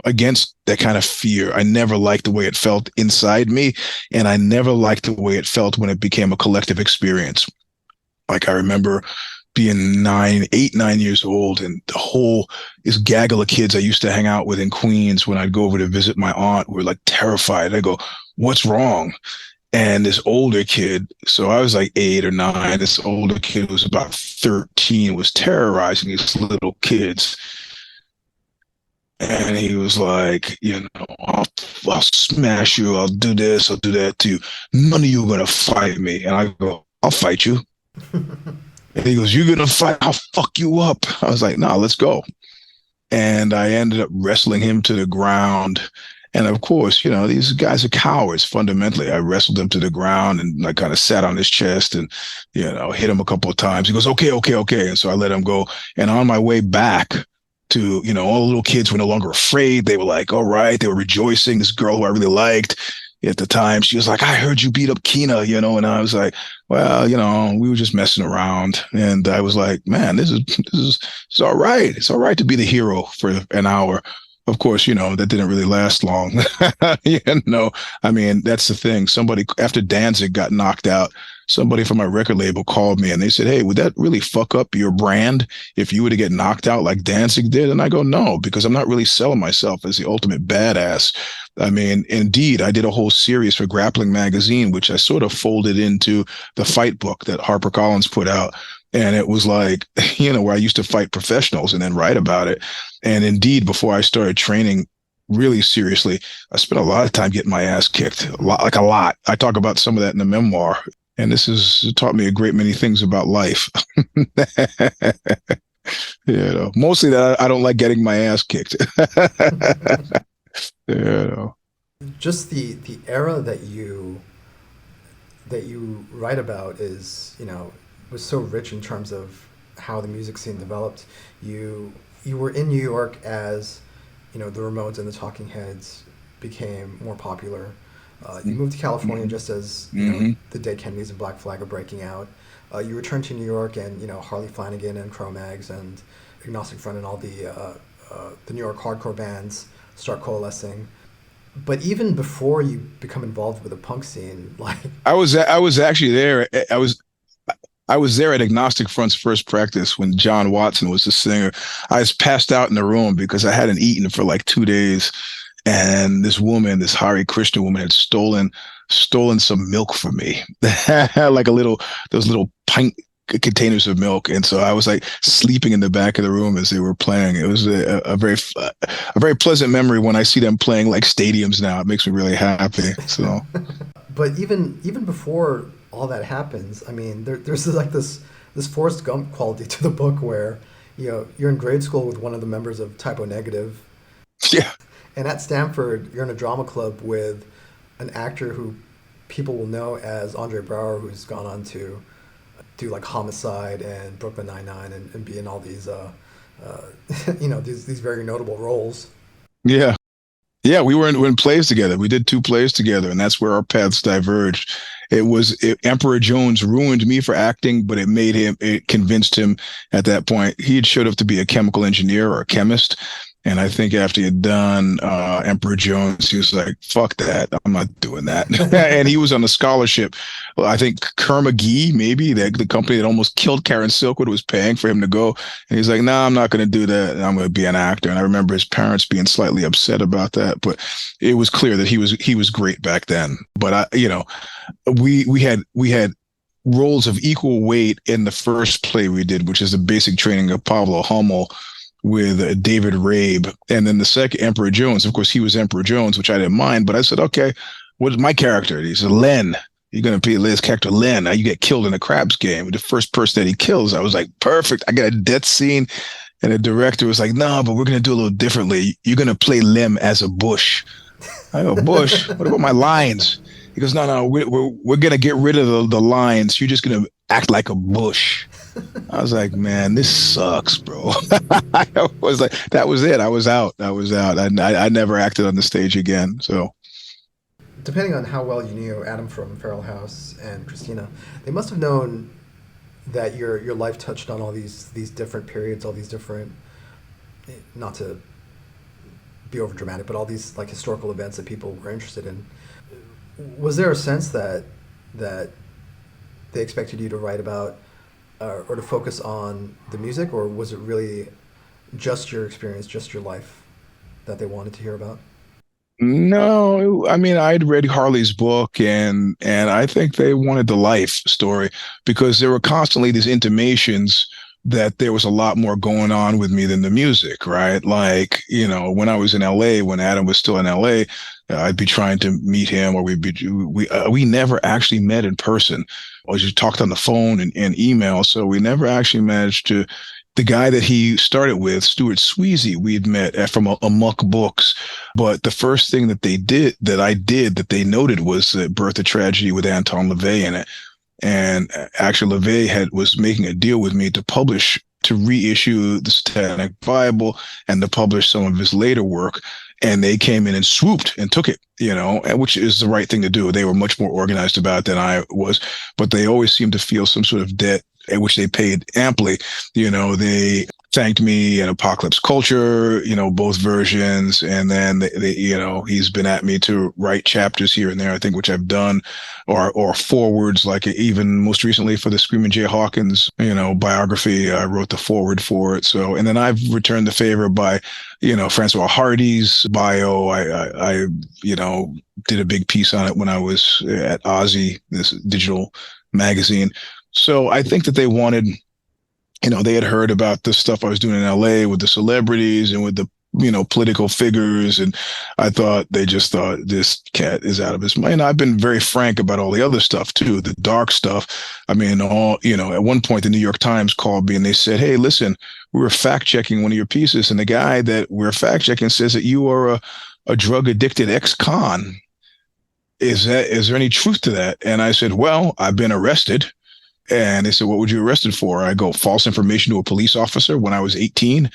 against that kind of fear. I never liked the way it felt inside me, and I never liked the way it felt when it became a collective experience. Like, I remember being 9 years old, and this gaggle of kids I used to hang out with in Queens when I'd go over to visit my aunt were like terrified. I go, what's wrong? And this older kid, so I was like 8 or 9, this older kid was about 13, was terrorizing these little kids. And he was like, I'll smash you. I'll do this. I'll do that to you. None of you are going to fight me. And I go, I'll fight you. And he goes, you're going to fight? I'll fuck you up. I was like, no, let's go. And I ended up wrestling him to the ground. And of course, these guys are cowards fundamentally. I wrestled him to the ground and I kind of sat on his chest and, hit him a couple of times. He goes, okay. And so I let him go. And on my way back, to, all the little kids were no longer afraid. They were like, all right. They were rejoicing. This girl who I really liked at the time, she was like, I heard you beat up Keena, and I was like, well, we were just messing around. And I was like, man, this is all right. It's all right to be the hero for an hour. Of course, that didn't really last long. I mean, that's the thing. Somebody, after Danzig got knocked out, somebody from my record label called me and they said, hey, would that really fuck up your brand if you were to get knocked out like Danzig did? And I go, no, because I'm not really selling myself as the ultimate badass. I mean, indeed, I did a whole series for Grappling Magazine, which I sort of folded into the fight book that HarperCollins put out. And it was like, where I used to fight professionals and then write about it. And indeed, before I started training really seriously, I spent a lot of time getting my ass kicked, a lot. I talk about some of that in the memoir. And this has taught me a great many things about life. Mostly that I don't like getting my ass kicked. Just the era that you that you write about is, was so rich in terms of how the music scene developed. You were in New York as, the Ramones and the Talking Heads became more popular. You moved to California Mm-hmm. just as, Mm-hmm. the Dead Kennedys and Black Flag are breaking out. You returned to New York and, Harley Flanagan and Cro-Mags and Agnostic Front and all the New York hardcore bands start coalescing. But even before you become involved with the punk scene, like, I was actually there. I was there at Agnostic Front's first practice when John Watson was the singer. I was passed out in the room because I hadn't eaten for like 2 days, and this woman, this Hare Krishna woman, had stolen some milk from me, like those little pint containers of milk, and so I was like sleeping in the back of the room as they were playing. It was a very pleasant memory. When I see them playing like stadiums now, it makes me really happy. So but even before all that happens, I mean, there's like this Forrest Gump quality to the book where, you're in grade school with one of the members of Typo Negative, yeah, and at Stanford, you're in a drama club with an actor who people will know as Andre Braugher, who's gone on to do like Homicide and Brooklyn Nine-Nine and be in all these, these very notable roles. yeah. Yeah, we're in plays together. We did two plays together, and that's where our paths diverged. Emperor Jones ruined me for acting, but it convinced him at that point. He had showed up to be a chemical engineer or a chemist. And I think after he had done Emperor Jones, he was like, fuck that. I'm not doing that. And he was on a scholarship. Well, I think Kerr-McGee, maybe the company that almost killed Karen Silkwood, was paying for him to go. And he's like, no, I'm not going to do that. I'm going to be an actor. And I remember his parents being slightly upset about that. But it was clear that he was great back then. But we had roles of equal weight in the first play we did, which is the basic training of Pablo Hummel with David Rabe. And then the second, Emperor Jones. Of course, he was Emperor Jones, which I didn't mind. But I said, okay, what is my character? He said, Len. You're going to be his character, Len. Now you get killed in a Crabs game. The first person that he kills, I was like, perfect. I got a death scene. And the director was like, no, but we're going to do a little differently. You're going to play Lem as a bush. I go, Bush, what about my lines? He goes, no, we're going to get rid of the lines. You're just going to act like a bush. I was like, man, this sucks, bro. I was like, that was it. I was out. I never acted on the stage again. So, Depending on how well you knew Adam from Feral House and Christina, they must have known that your life touched on all these different periods, all these different, not to be over dramatic, but all these like historical events that people were interested in. Was there a sense that they expected you to write about or to focus on the music, or was it really just your experience, just your life that they wanted to hear about? no, I mean, I'd read Harley's book, and I think they wanted the life story because there were constantly these intimations that there was a lot more going on with me than the music, right? Like, when I was in LA, when Adam was still in LA, I'd be trying to meet him, or we never actually met in person. Or just talked on the phone and email. So we never actually managed to. The guy that he started with, Stuart Sweezy, we'd met from Amok Books. But the first thing that I did that they noted was the Birth of Tragedy with Anton LaVey in it. And actually, LaVey was making a deal with me to reissue the Satanic Bible and to publish some of his later work. And they came in and swooped and took it, which is the right thing to do. They were much more organized about it than I was, but they always seemed to feel some sort of debt, which they paid amply. They thanked me in Apocalypse Culture, both versions. And then he's been at me to write chapters here and there, I think, which I've done, or forwards, like even most recently for the Screaming Jay Hawkins, biography. I wrote the forward for it. So, and then I've returned the favor by, Francois Hardy's bio. I did a big piece on it when I was at Ozzy, this digital magazine. So I think that they wanted, they had heard about the stuff I was doing in LA with the celebrities and with the, political figures. And they just thought this cat is out of his mind. I've been very frank about all the other stuff too, the dark stuff. I mean, at one point the New York Times called me and they said, hey, listen, we were fact checking one of your pieces. And the guy that we're fact checking says that you are a drug addicted ex-con. is there any truth to that? And I said, well, I've been arrested. And they said, what were you arrested for? I go, false information to a police officer when I was 18.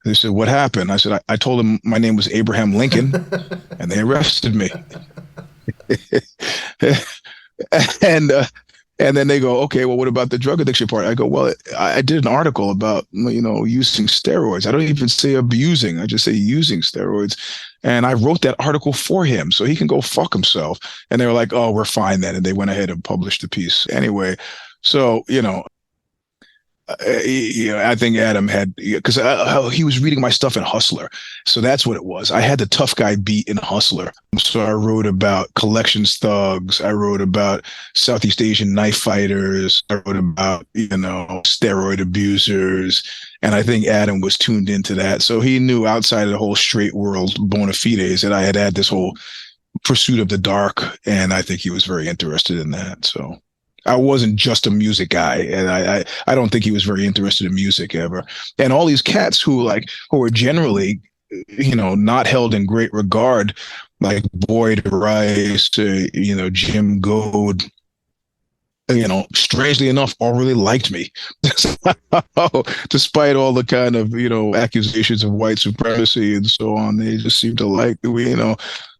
They said, what happened? I said, I told them my name was Abraham Lincoln, and they arrested me. and and then they go, okay, well, what about the drug addiction part? I go, well, I did an article about, using steroids. I don't even say abusing. I just say using steroids. And I wrote that article for him so he can go fuck himself. And they were like, oh, we're fine then. And they went ahead and published the piece anyway. So, I think Adam had, because he was reading my stuff in Hustler. So that's what it was. I had the tough guy beat in Hustler. So I wrote about collections thugs. I wrote about Southeast Asian knife fighters. I wrote about, steroid abusers. And I think Adam was tuned into that. So he knew outside of the whole straight world bona fides that I had this whole pursuit of the dark. And I think he was very interested in that. So I wasn't just a music guy, and I don't think he was very interested in music ever. And all these cats who are generally, not held in great regard, like Boyd Rice, Jim Goad, strangely enough, all really liked me, despite all the kind of accusations of white supremacy and so on. They just seem to like me.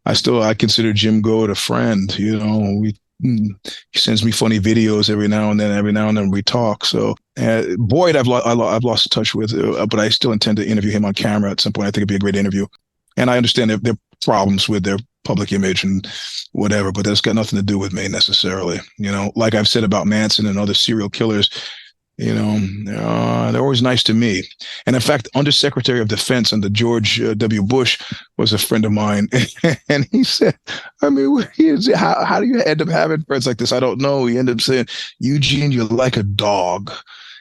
I consider Jim Goad a friend. He sends me funny videos every now and then. Every now and then we talk. So Boyd, I've lost touch with, but I still intend to interview him on camera at some point. I think it'd be a great interview. And I understand their problems with their public image and whatever, but that's got nothing to do with me necessarily. Like I've said about Manson and other serial killers, they're always nice to me. And in fact, Undersecretary of Defense under George W. Bush was a friend of mine. And he said, how do you end up having friends like this? I don't know. He ended up saying, Eugene, you're like a dog.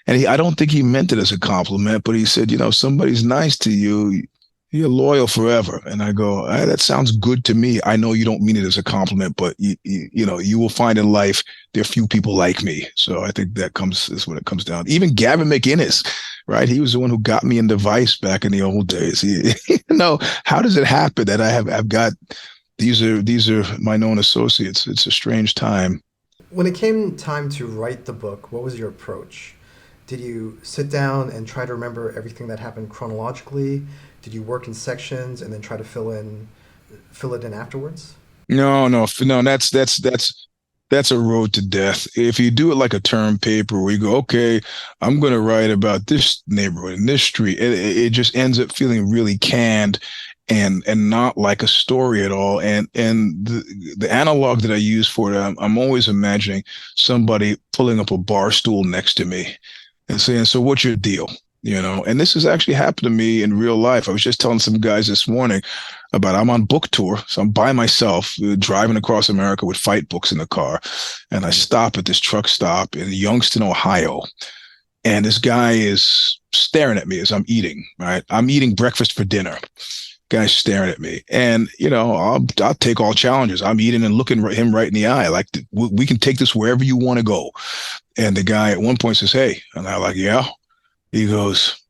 And I don't think he meant it as a compliment, but he said, somebody's nice to you, you're loyal forever. And I go, that sounds good to me. I know you don't mean it as a compliment, but you will find in life there are few people like me. So I think is what it comes down. Even Gavin McInnes, right? He was the one who got me into Vice back in the old days. How does it happen that I've got these are my known associates? It's a strange time. When it came time to write the book, what was your approach? Did you sit down and try to remember everything that happened chronologically? Did you work in sections and then try to fill it in afterwards? No. That's a road to death. If you do it like a term paper where you go, okay, I'm going to write about this neighborhood and this street, it just ends up feeling really canned and not like a story at all. And the analog that I use for it, I'm always imagining somebody pulling up a bar stool next to me and saying, so what's your deal? And this has actually happened to me in real life. I was just telling some guys this morning about I'm on book tour. So I'm by myself driving across America with fight books in the car. And I stop at this truck stop in Youngstown, Ohio. And this guy is staring at me as I'm eating, right? I'm eating breakfast for dinner. Guy's staring at me. And, I'll take all challenges. I'm eating and looking him right in the eye. Like, we can take this wherever you want to go. And the guy at one point says, hey, and I'm like, yeah. He goes,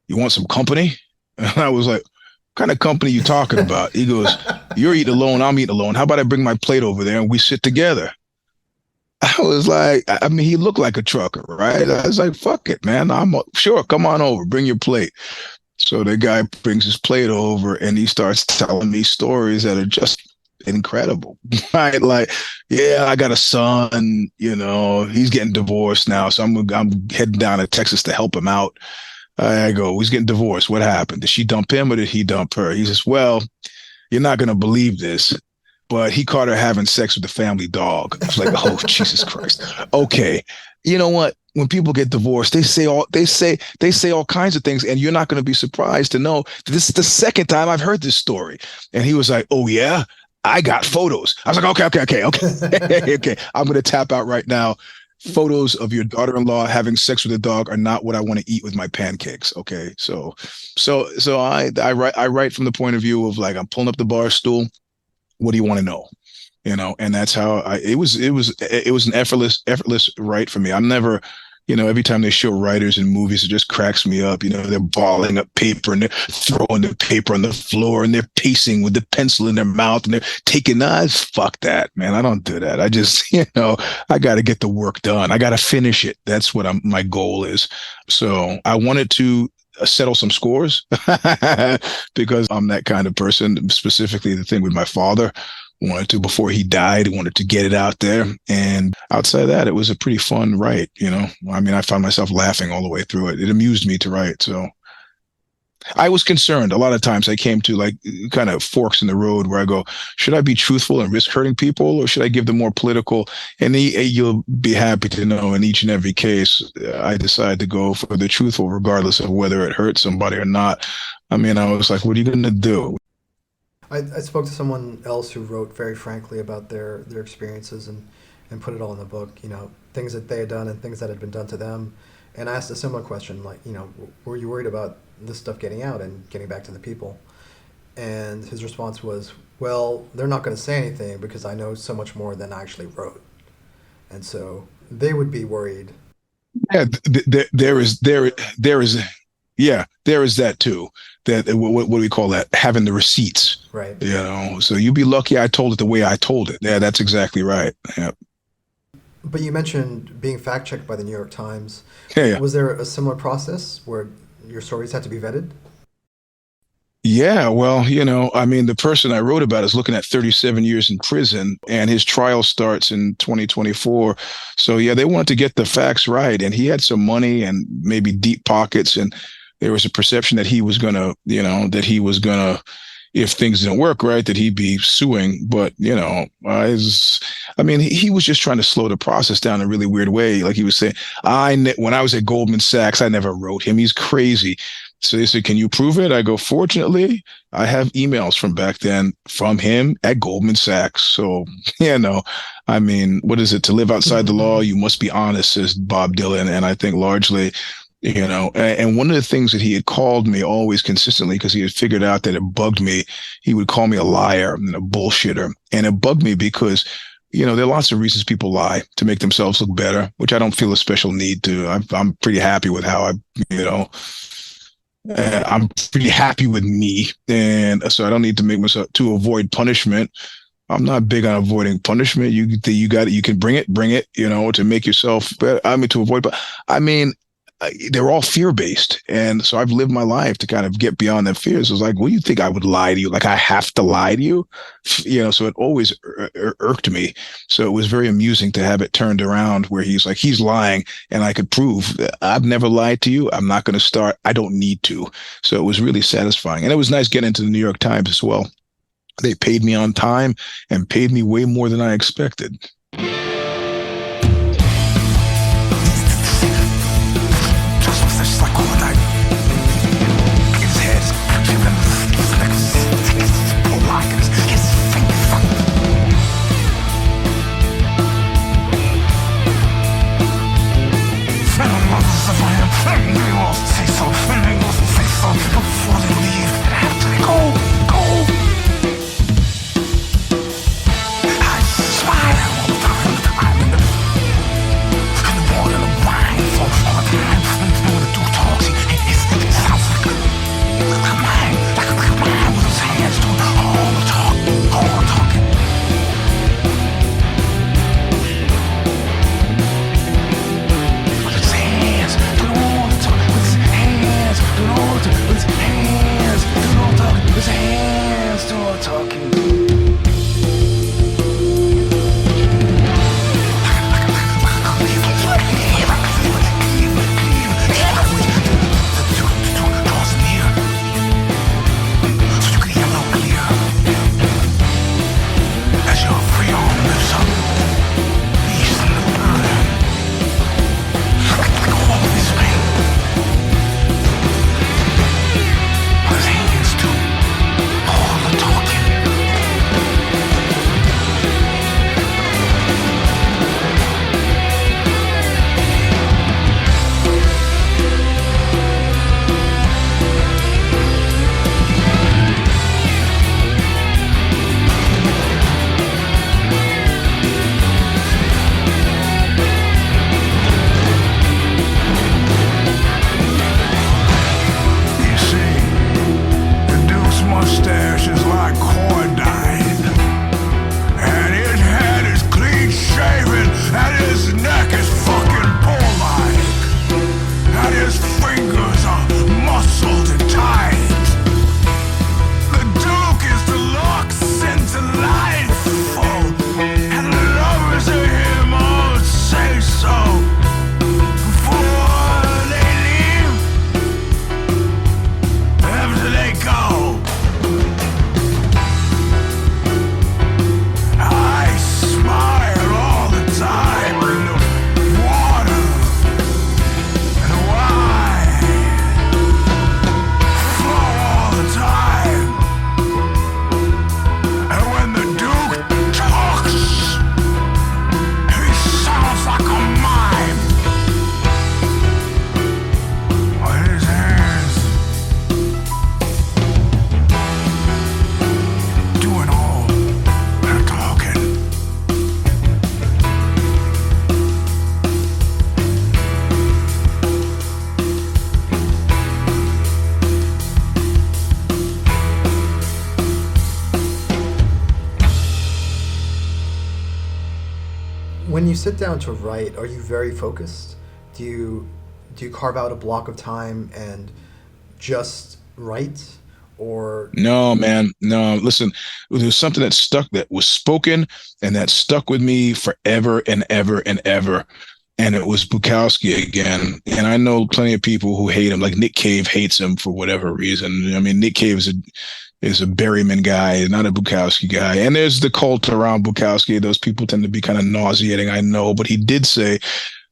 you want some company? And I was like, what kind of company you talking about? He goes, you're eating alone, I'm eating alone. How about I bring my plate over there and we sit together? I was like, he looked like a trucker, right? I was like, fuck it, man. I'm sure, come on over, bring your plate. So the guy brings his plate over and he starts telling me stories that are just incredible, right? Like, yeah, I got a son, he's getting divorced now. So I'm heading down to Texas to help him out. I go, he's getting divorced. What happened? Did she dump him or did he dump her? He says, well, you're not going to believe this, but he caught her having sex with the family dog. I was like, oh, Jesus Christ. Okay. You know what? When people get divorced, they say all kinds of things, and you're not going to be surprised to know that this is the second time I've heard this story. And he was like, oh yeah, I got photos. I was like, okay. Okay. I'm going to tap out right now. Photos of your daughter-in-law having sex with a dog are not what I want to eat with my pancakes. Okay. So I write from the point of view of like, I'm pulling up the bar stool. What do you want to know? And that's how it was an effortless write for me. I'm never every time they show writers in movies, it just cracks me up. They're balling up paper and they're throwing the paper on the floor and they're pacing with the pencil in their mouth and they're taking knives. Fuck that, man. I don't do that. I just, I got to get the work done. I got to finish it. That's what my goal is. So I wanted to settle some scores because I'm that kind of person. Specifically, the thing with my father, wanted to, before he died, wanted to get it out there. And outside of that, it was a pretty fun write. I mean, I found myself laughing all the way through it. It amused me to write. So I was concerned. A lot of times I came to like kind of forks in the road where I go, should I be truthful and risk hurting people, or should I give them more political? And you'll be happy to know in each and every case, I decided to go for the truthful, regardless of whether it hurt somebody or not. I mean, I was like, what are you going to do? I spoke to someone else who wrote very frankly about their experiences and put it all in the book, things that they had done and things that had been done to them. And I asked a similar question, like, were you worried about this stuff getting out and getting back to the people? And his response was, well, they're not going to say anything because I know so much more than I actually wrote. And so they would be worried. Yeah, there is that too. That what do we call that? Having the receipts, right? So you'd be lucky I told it the way I told it. Yeah, that's exactly right. Yeah. But you mentioned being fact checked by the New York Times. Yeah. Was there a similar process where your stories had to be vetted? Yeah, well, I mean, the person I wrote about is looking at 37 years in prison, and his trial starts in 2024. So yeah, they wanted to get the facts right, and he had some money and maybe deep pockets, and there was a perception that he was gonna, if things didn't work right, that he'd be suing. But I mean, he was just trying to slow the process down in a really weird way. Like he was saying, when I was at Goldman Sachs, I never wrote him. He's crazy. So they said, can you prove it? I go, fortunately, I have emails from back then from him at Goldman Sachs. So, I mean, what is it? To live outside the law, you must be honest, says Bob Dylan. And I think largely, and one of the things that he had called me always consistently, because he had figured out that it bugged me, he would call me a liar and a bullshitter. And it bugged me because there are lots of reasons people lie to make themselves look better, which I don't feel a special need to. I'm pretty happy with how I'm pretty happy with me, and so I don't need to make myself to avoid punishment. I'm not big on avoiding punishment. You got it. You can bring it, to make yourself better. I mean, to avoid, but I mean, they're all fear-based. And so I've lived my life to kind of get beyond that fear. So it's like, well, you think I would lie to you? Like I have to lie to you? So it always irked me. So it was very amusing to have it turned around where he's like, he's lying. And I could prove that I've never lied to you. I'm not going to start. I don't need to. So it was really satisfying. And it was nice getting into the New York Times as well. They paid me on time and paid me way more than I expected. When you sit down to write, are you very focused? Do you do you carve out a block of time and just write, or No, man. No, listen, there's something that stuck that was spoken and that stuck with me forever and ever and ever. And it was Bukowski again. And I know plenty of people who hate him, like Nick Cave hates him for whatever reason. I mean, Nick Cave is a Berryman guy, not a Bukowski guy. And there's the cult around Bukowski. Those people tend to be kind of nauseating, I know. But he did say,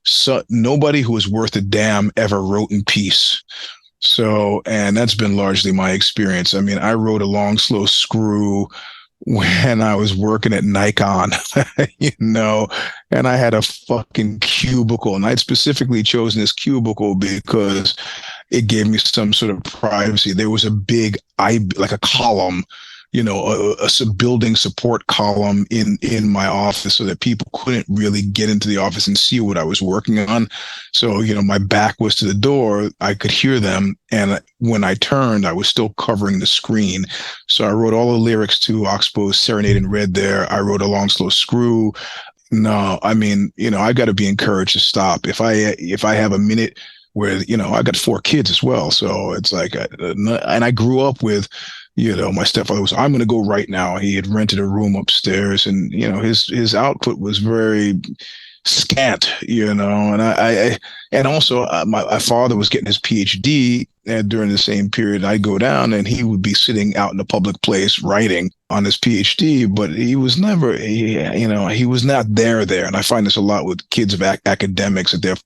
so, nobody who is worth a damn ever wrote in peace. So, and that's been largely my experience. I mean, I wrote a long, slow screw when I was working at Nikon, and I had a fucking cubicle, and I'd specifically chosen this cubicle because it gave me some sort of privacy. There was a big, like a column, a building support column in my office so that people couldn't really get into the office and see what I was working on. So, my back was to the door. I could hear them. And when I turned, I was still covering the screen. So I wrote all the lyrics to Oxbow's Serenade in Red there. I wrote a long, slow screw. No, I mean, I've got to be encouraged to stop. If I have a minute where, I got 4 kids as well. So it's like, and I grew up with, my stepfather was, I'm going to go right now. He had rented a room upstairs, and, his output was very scant, and and also my father was getting his PhD during the same period. I'd go down and he would be sitting out in a public place writing on his PhD, but he was never, he was not there. And I find this a lot with kids of academics, that their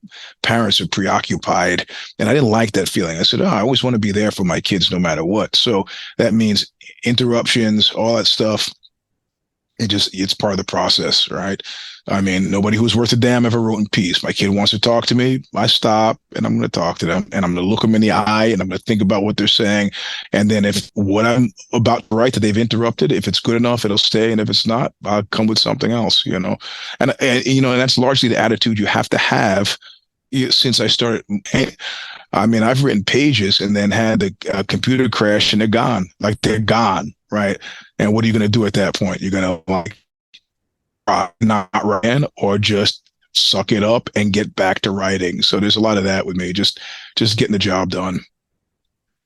parents are preoccupied. And I didn't like that feeling. I said, I always want to be there for my kids no matter what. So that means interruptions, all that stuff. It's part of the process, right? I mean, nobody who's worth a damn ever wrote in peace. My kid wants to talk to me, I stop and I'm going to talk to them, and I'm going to look them in the eye, and I'm going to think about what they're saying. And then if what I'm about to write that they've interrupted, if it's good enough, it'll stay. And if it's not, I'll come with something else, and that's largely the attitude you have to have since I started. I mean, I've written pages and then had the computer crash and they're gone. Like, they're gone, right? And what are you going to do at that point? You're going to not write, or just suck it up and get back to writing. So there's a lot of that with me, just getting the job done.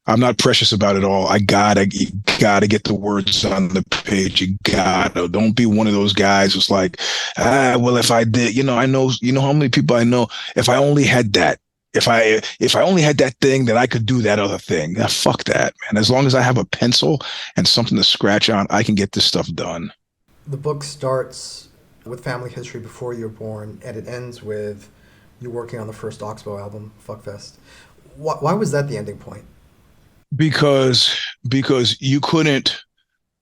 I'm not precious about it all. You gotta get the words on the page. Don't be one of those guys who's like, well, if I did, I know, how many people I know, if I only had that, if I only had that thing, then I could do that other thing. Now, fuck that, man. As long as I have a pencil and something to scratch on, I can get this stuff done. the book starts with family history before you're born, and it ends with you working on the first OXBOW album, Fuckfest. Why was that the ending point? Because you couldn't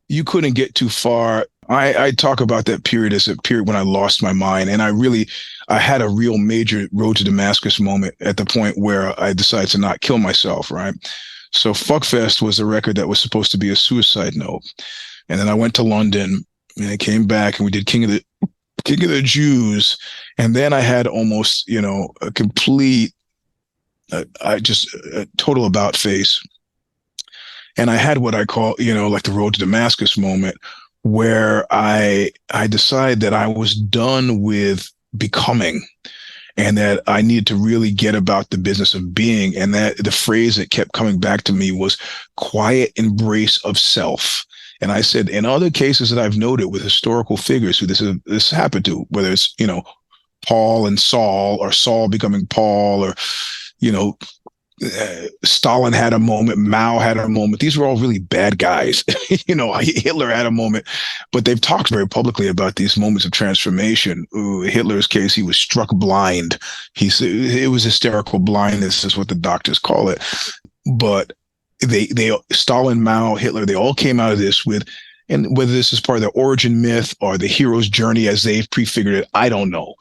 get too far. I talk about that period as a period when I lost my mind, and I had a real major road to Damascus moment at the point where I decided to not kill myself, right? So Fuckfest was a record that was supposed to be a suicide note. And then I went to London and I came back and we did King of the Jews. And then I had almost, a complete, a total about face. And I had what I call, like the road to Damascus moment, where I decided that I was done with becoming, and that I needed to really get about the business of being. And that the phrase that kept coming back to me was quiet embrace of self. And I said, in other cases that I've noted with historical figures who this happened to, whether it's, Paul and Saul, or Saul becoming Paul, or, Stalin had a moment, Mao had a moment. These were all really bad guys. Hitler had a moment, but they've talked very publicly about these moments of transformation. Ooh, Hitler's case, he was struck blind. He said it was hysterical blindness, is what the doctors call it. But they Stalin, Mao, Hitler, they all came out of this with, and whether this is part of the origin myth or the hero's journey as they've prefigured it, I don't know.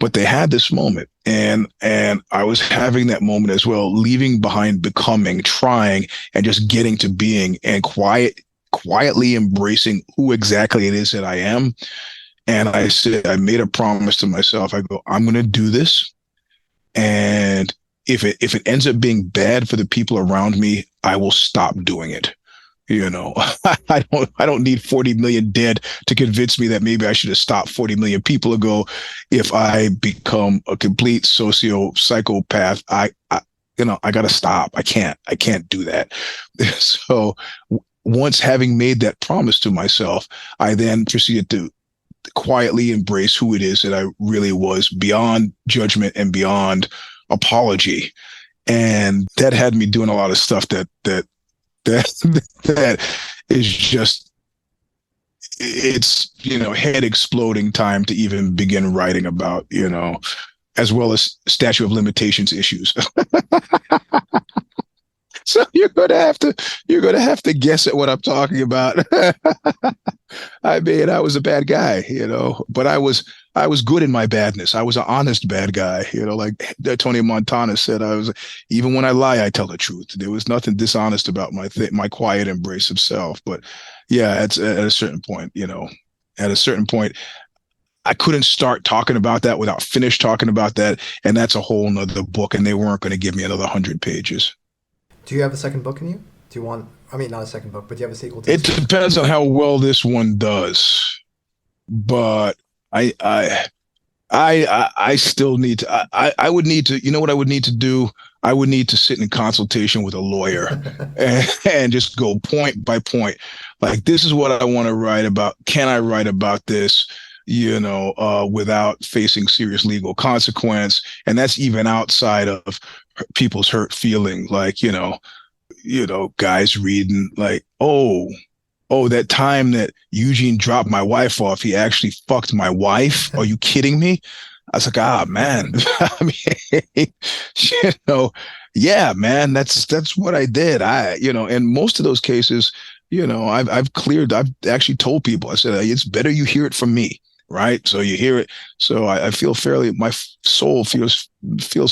But they had this moment, and I was having that moment as well, leaving behind becoming, trying, and just getting to being, and quietly embracing who exactly it is that I am. And I said, I made a promise to myself. I go, I'm going to do this, and if it ends up being bad for the people around me, I will stop doing it. I don't need 40 million dead to convince me that maybe I should have stopped 40 million people ago. If I become a complete psychopath, I got to stop. I can't do that. So once having made that promise to myself, I then proceeded to quietly embrace who it is that I really was, beyond judgment and beyond apology. And that had me doing a lot of stuff that is just, it's, head exploding time to even begin writing about, as well as statute of limitations issues. So you're gonna have to guess at what I'm talking about. I mean, I was a bad guy, but I was good in my badness. I was an honest bad guy, like Tony Montana said. Even when I lie, I tell the truth. There was nothing dishonest about my quiet embrace of self. But yeah, at a certain point, I couldn't start talking about that without finish talking about that, and that's a whole nother book. And they weren't going to give me another 100 pages. Do you have a second book in you? Do you want? I mean, not a second book, but do you have a sequel to It this one? depends on how well this one does, but I I still need to. I would need to. You know what I would need to do? I would need to sit in consultation with a lawyer and just go point by point. Like, this is what I want to write about. Can I write about this? Without facing serious legal consequence, and that's even outside of people's hurt feeling. Like, guys reading like, oh, that time that Eugene dropped my wife off, he actually fucked my wife. Are you kidding me? I was like, ah, man. I mean, you know, yeah, man, that's what I did. And most of those cases, I've actually told people, I said, it's better you hear it from me. Right. So you hear it. So I feel my soul feels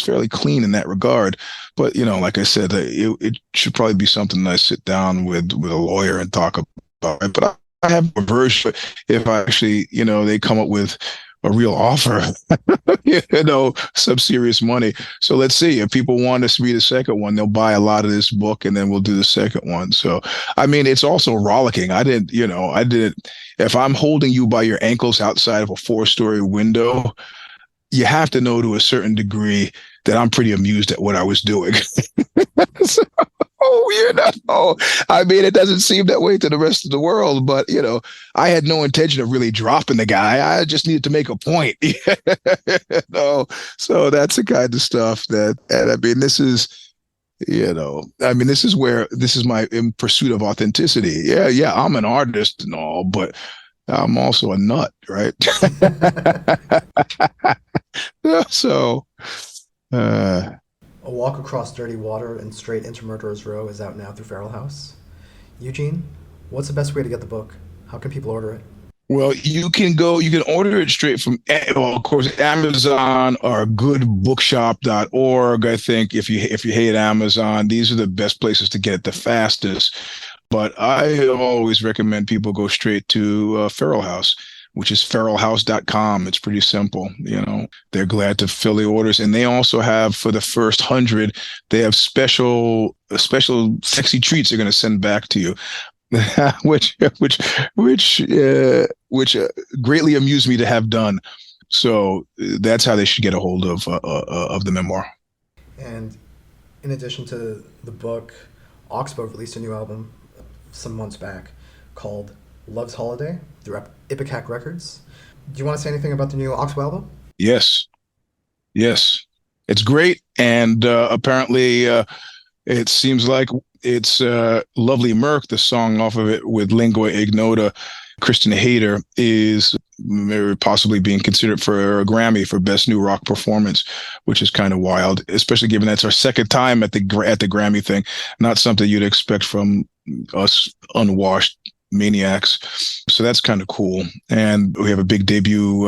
fairly clean in that regard. But, like I said, it should probably be something that I sit down with a lawyer and talk about it. But I have a version if I actually, they come up with a real offer, some serious money. So let's see, if people want us to read the second one, they'll buy a lot of this book and then we'll do the second one. So, I mean, it's also rollicking. If I'm holding you by your ankles outside of a 4-story window, you have to know to a certain degree that I'm pretty amused at what I was doing. So, I mean, it doesn't seem that way to the rest of the world, but I had no intention of really dropping the guy. I just needed to make a point. So that's the kind of stuff and I mean, this is my in pursuit of authenticity. Yeah, I'm an artist and all, but I'm also a nut, right? So, uh, A Walk Across Dirty Water and Straight into Murderer's Row is out now through Feral House. Eugene, what's the best way to get the book? How can people order it? well, you can order it straight from, well, of course, Amazon or goodbookshop.org. I think if you hate Amazon, these are the best places to get it the fastest. But I always recommend people go straight to Feral House, which is feralhouse.com. It's pretty simple. They're glad to fill the orders. And they also have, for the first 100, they have special sexy treats they're going to send back to you. which greatly amused me to have done. So that's how they should get a hold of the memoir. And in addition to the book, OXBOW released a new album some months back called Love's Holiday through Ipecac Records. Do you want to say anything about the new OXBOW album? Yes, it's great, and apparently it seems like it's Lovely Murk, the song off of it with Lingua Ignota, Kristen Hayter, is possibly being considered for a Grammy for Best New Rock Performance, which is kind of wild, especially given that's our second time at the Grammy thing. Not something you'd expect from us unwashed maniacs. So that's kind of cool. And we have a big debut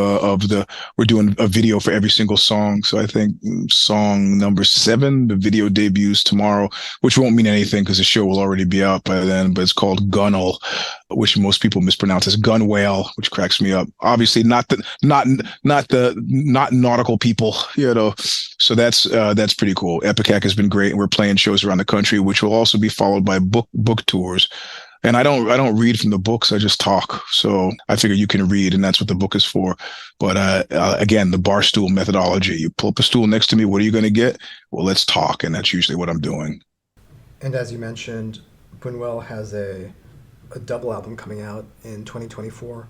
we're doing a video for every single song. So I think song number 7, the video debuts tomorrow, which won't mean anything because the show will already be out by then, but it's called Gunnel, which most people mispronounce as Gun Whale, which cracks me up. Obviously not nautical people, So that's pretty cool. Epicac has been great, and we're playing shows around the country, which will also be followed by book tours. And I don't read from the books. I just talk. So I figure you can read, and that's what the book is for. But again, the bar stool methodology. You pull up a stool next to me. What are you going to get? Well, let's talk, and that's usually what I'm doing. And as you mentioned, Buñuel has a double album coming out in 2024.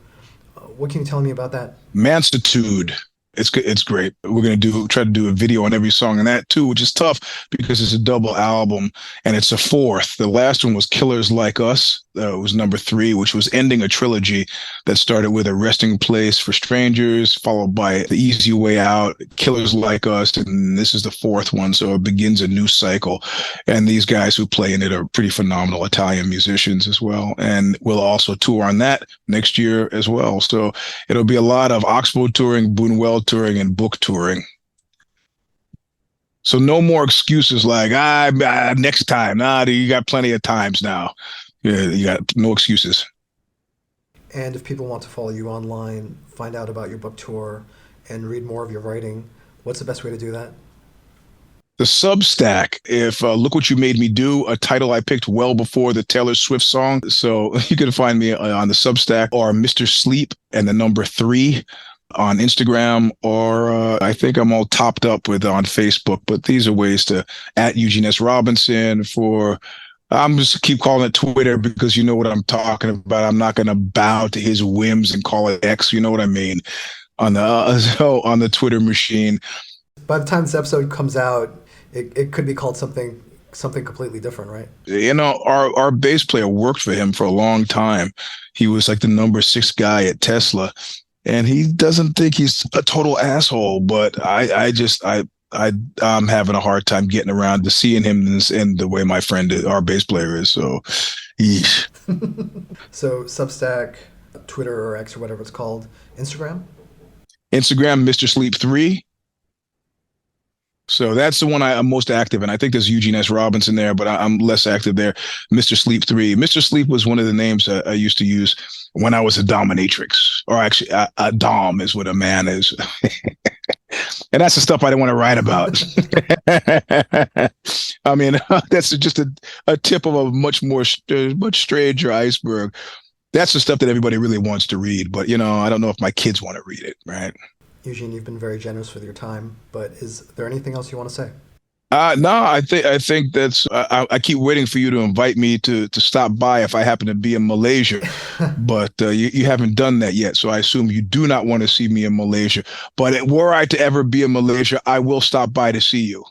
What can you tell me about that? Mansitude. It's great. We're gonna try to do a video on every song in that too, which is tough because it's a double album and it's a fourth. The last one was Killers Like Us. It was number 3, which was ending a trilogy that started with A Resting Place for Strangers, followed by The Easy Way Out, Killers Like Us, and this is the fourth one. So it begins a new cycle. And these guys who play in it are pretty phenomenal Italian musicians as well. And we'll also tour on that next year as well. So it'll be a lot of OXBOW touring, Buñuel touring, and book touring. So no more excuses like, next time. You got plenty of times now. Yeah, you got no excuses. And if people want to follow you online, find out about your book tour, and read more of your writing, what's the best way to do that? The Substack, if Look What You Made Me Do, a title I picked well before the Taylor Swift song. So you can find me on the Substack, or Mr. Sleep and the number 3 on Instagram, or I think I'm all topped up with on Facebook. But these are ways to at Eugene S. Robinson for. I'm just keep calling it Twitter because you know what I'm talking about. I'm not going to bow to his whims and call it X. You know what I mean? On the Twitter machine. By the time this episode comes out, it could be called something completely different, right? You know, our bass player worked for him for a long time. He was like the number 6 guy at Tesla, and he doesn't think he's a total asshole. But I'm having a hard time getting around to seeing him in the way my friend, our bass player, is. So, yeesh. So Substack, Twitter or X or whatever it's called, Instagram, Mr. Sleep 3. So that's the one I'm most active in. I think there's Eugene S. Robinson there, but I'm less active there. Mr. Sleep 3. Mr. Sleep was one of the names I used to use when I was a dominatrix, or actually a dom is what a man is. And that's the stuff I didn't want to write about. I mean, that's just a tip of a much stranger iceberg. That's the stuff that everybody really wants to read. But, I don't know if my kids want to read it, right? Eugene, you've been very generous with your time, but is there anything else you want to say? No, I think that's. I keep waiting for you to invite me to stop by if I happen to be in Malaysia, but you haven't done that yet. So I assume you do not want to see me in Malaysia. But were I to ever be in Malaysia, I will stop by to see you.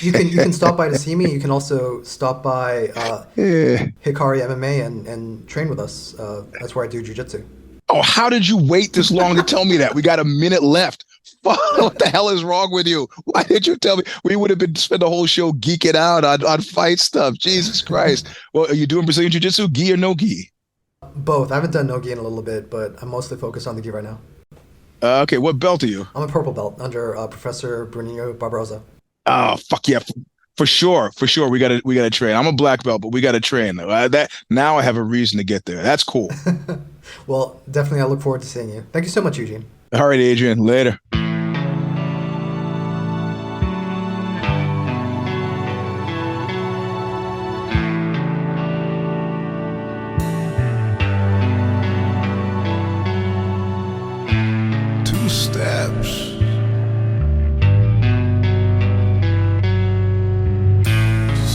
You can stop by to see me. You can also stop by Hikari MMA and train with us. That's where I do jiu-jitsu. Oh, how did you wait this long to tell me that? We got a minute left. What the hell is wrong with you? Why did you tell me? We would have spent the whole show geeking out on fight stuff. Jesus Christ. Well, are you doing Brazilian Jiu-Jitsu, gi or no gi? Both. I haven't done no gi in a little bit, but I'm mostly focused on the gi right now. Okay, what belt are you? I'm a purple belt under Professor Bruninho Barbosa. Oh, fuck yeah. For sure. We gotta train. I'm a black belt, but we gotta train. That now I have a reason to get there. That's cool. Well, definitely I look forward to seeing you. Thank you so much, Eugene. All right, Adrian. Later. Steps,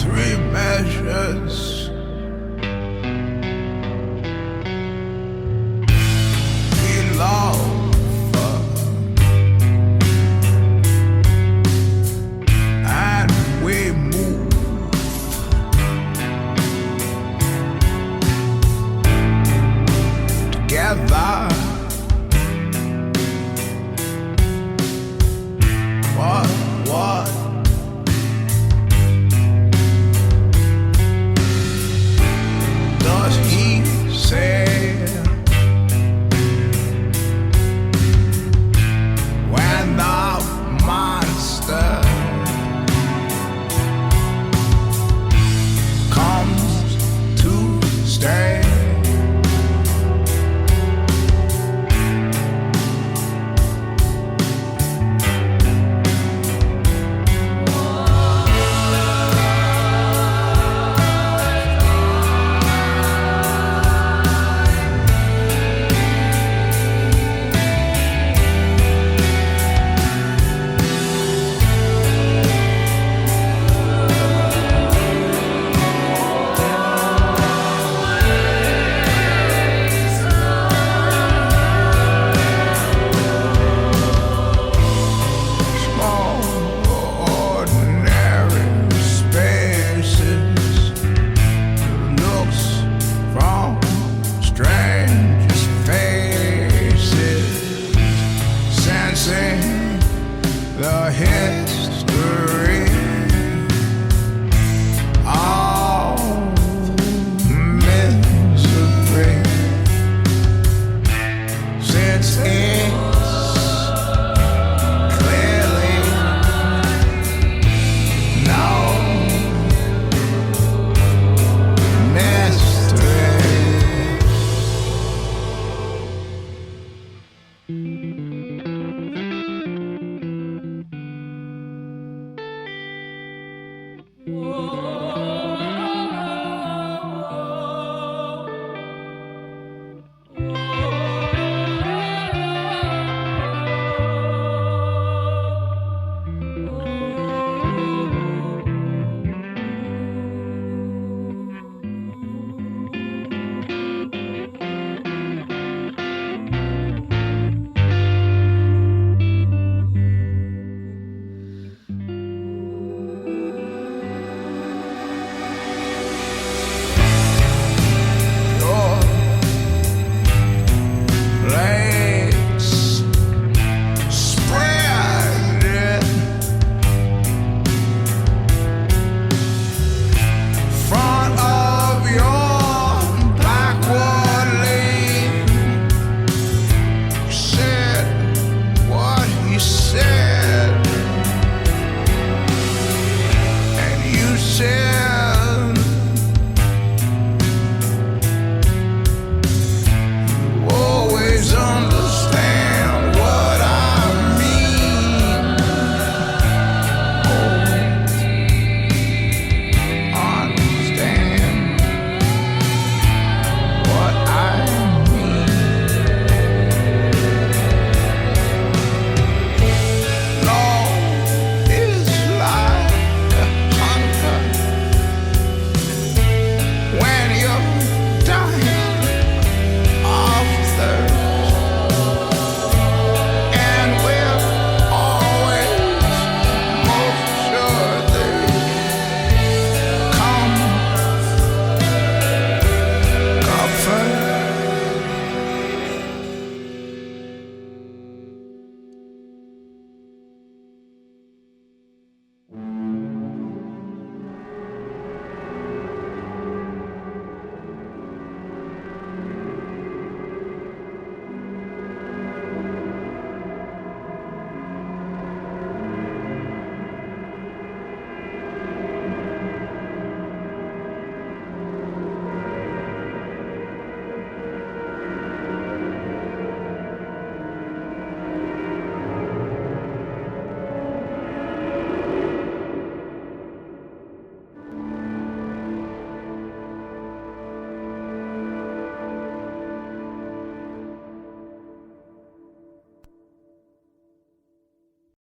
3 measures, we love and we move together. the history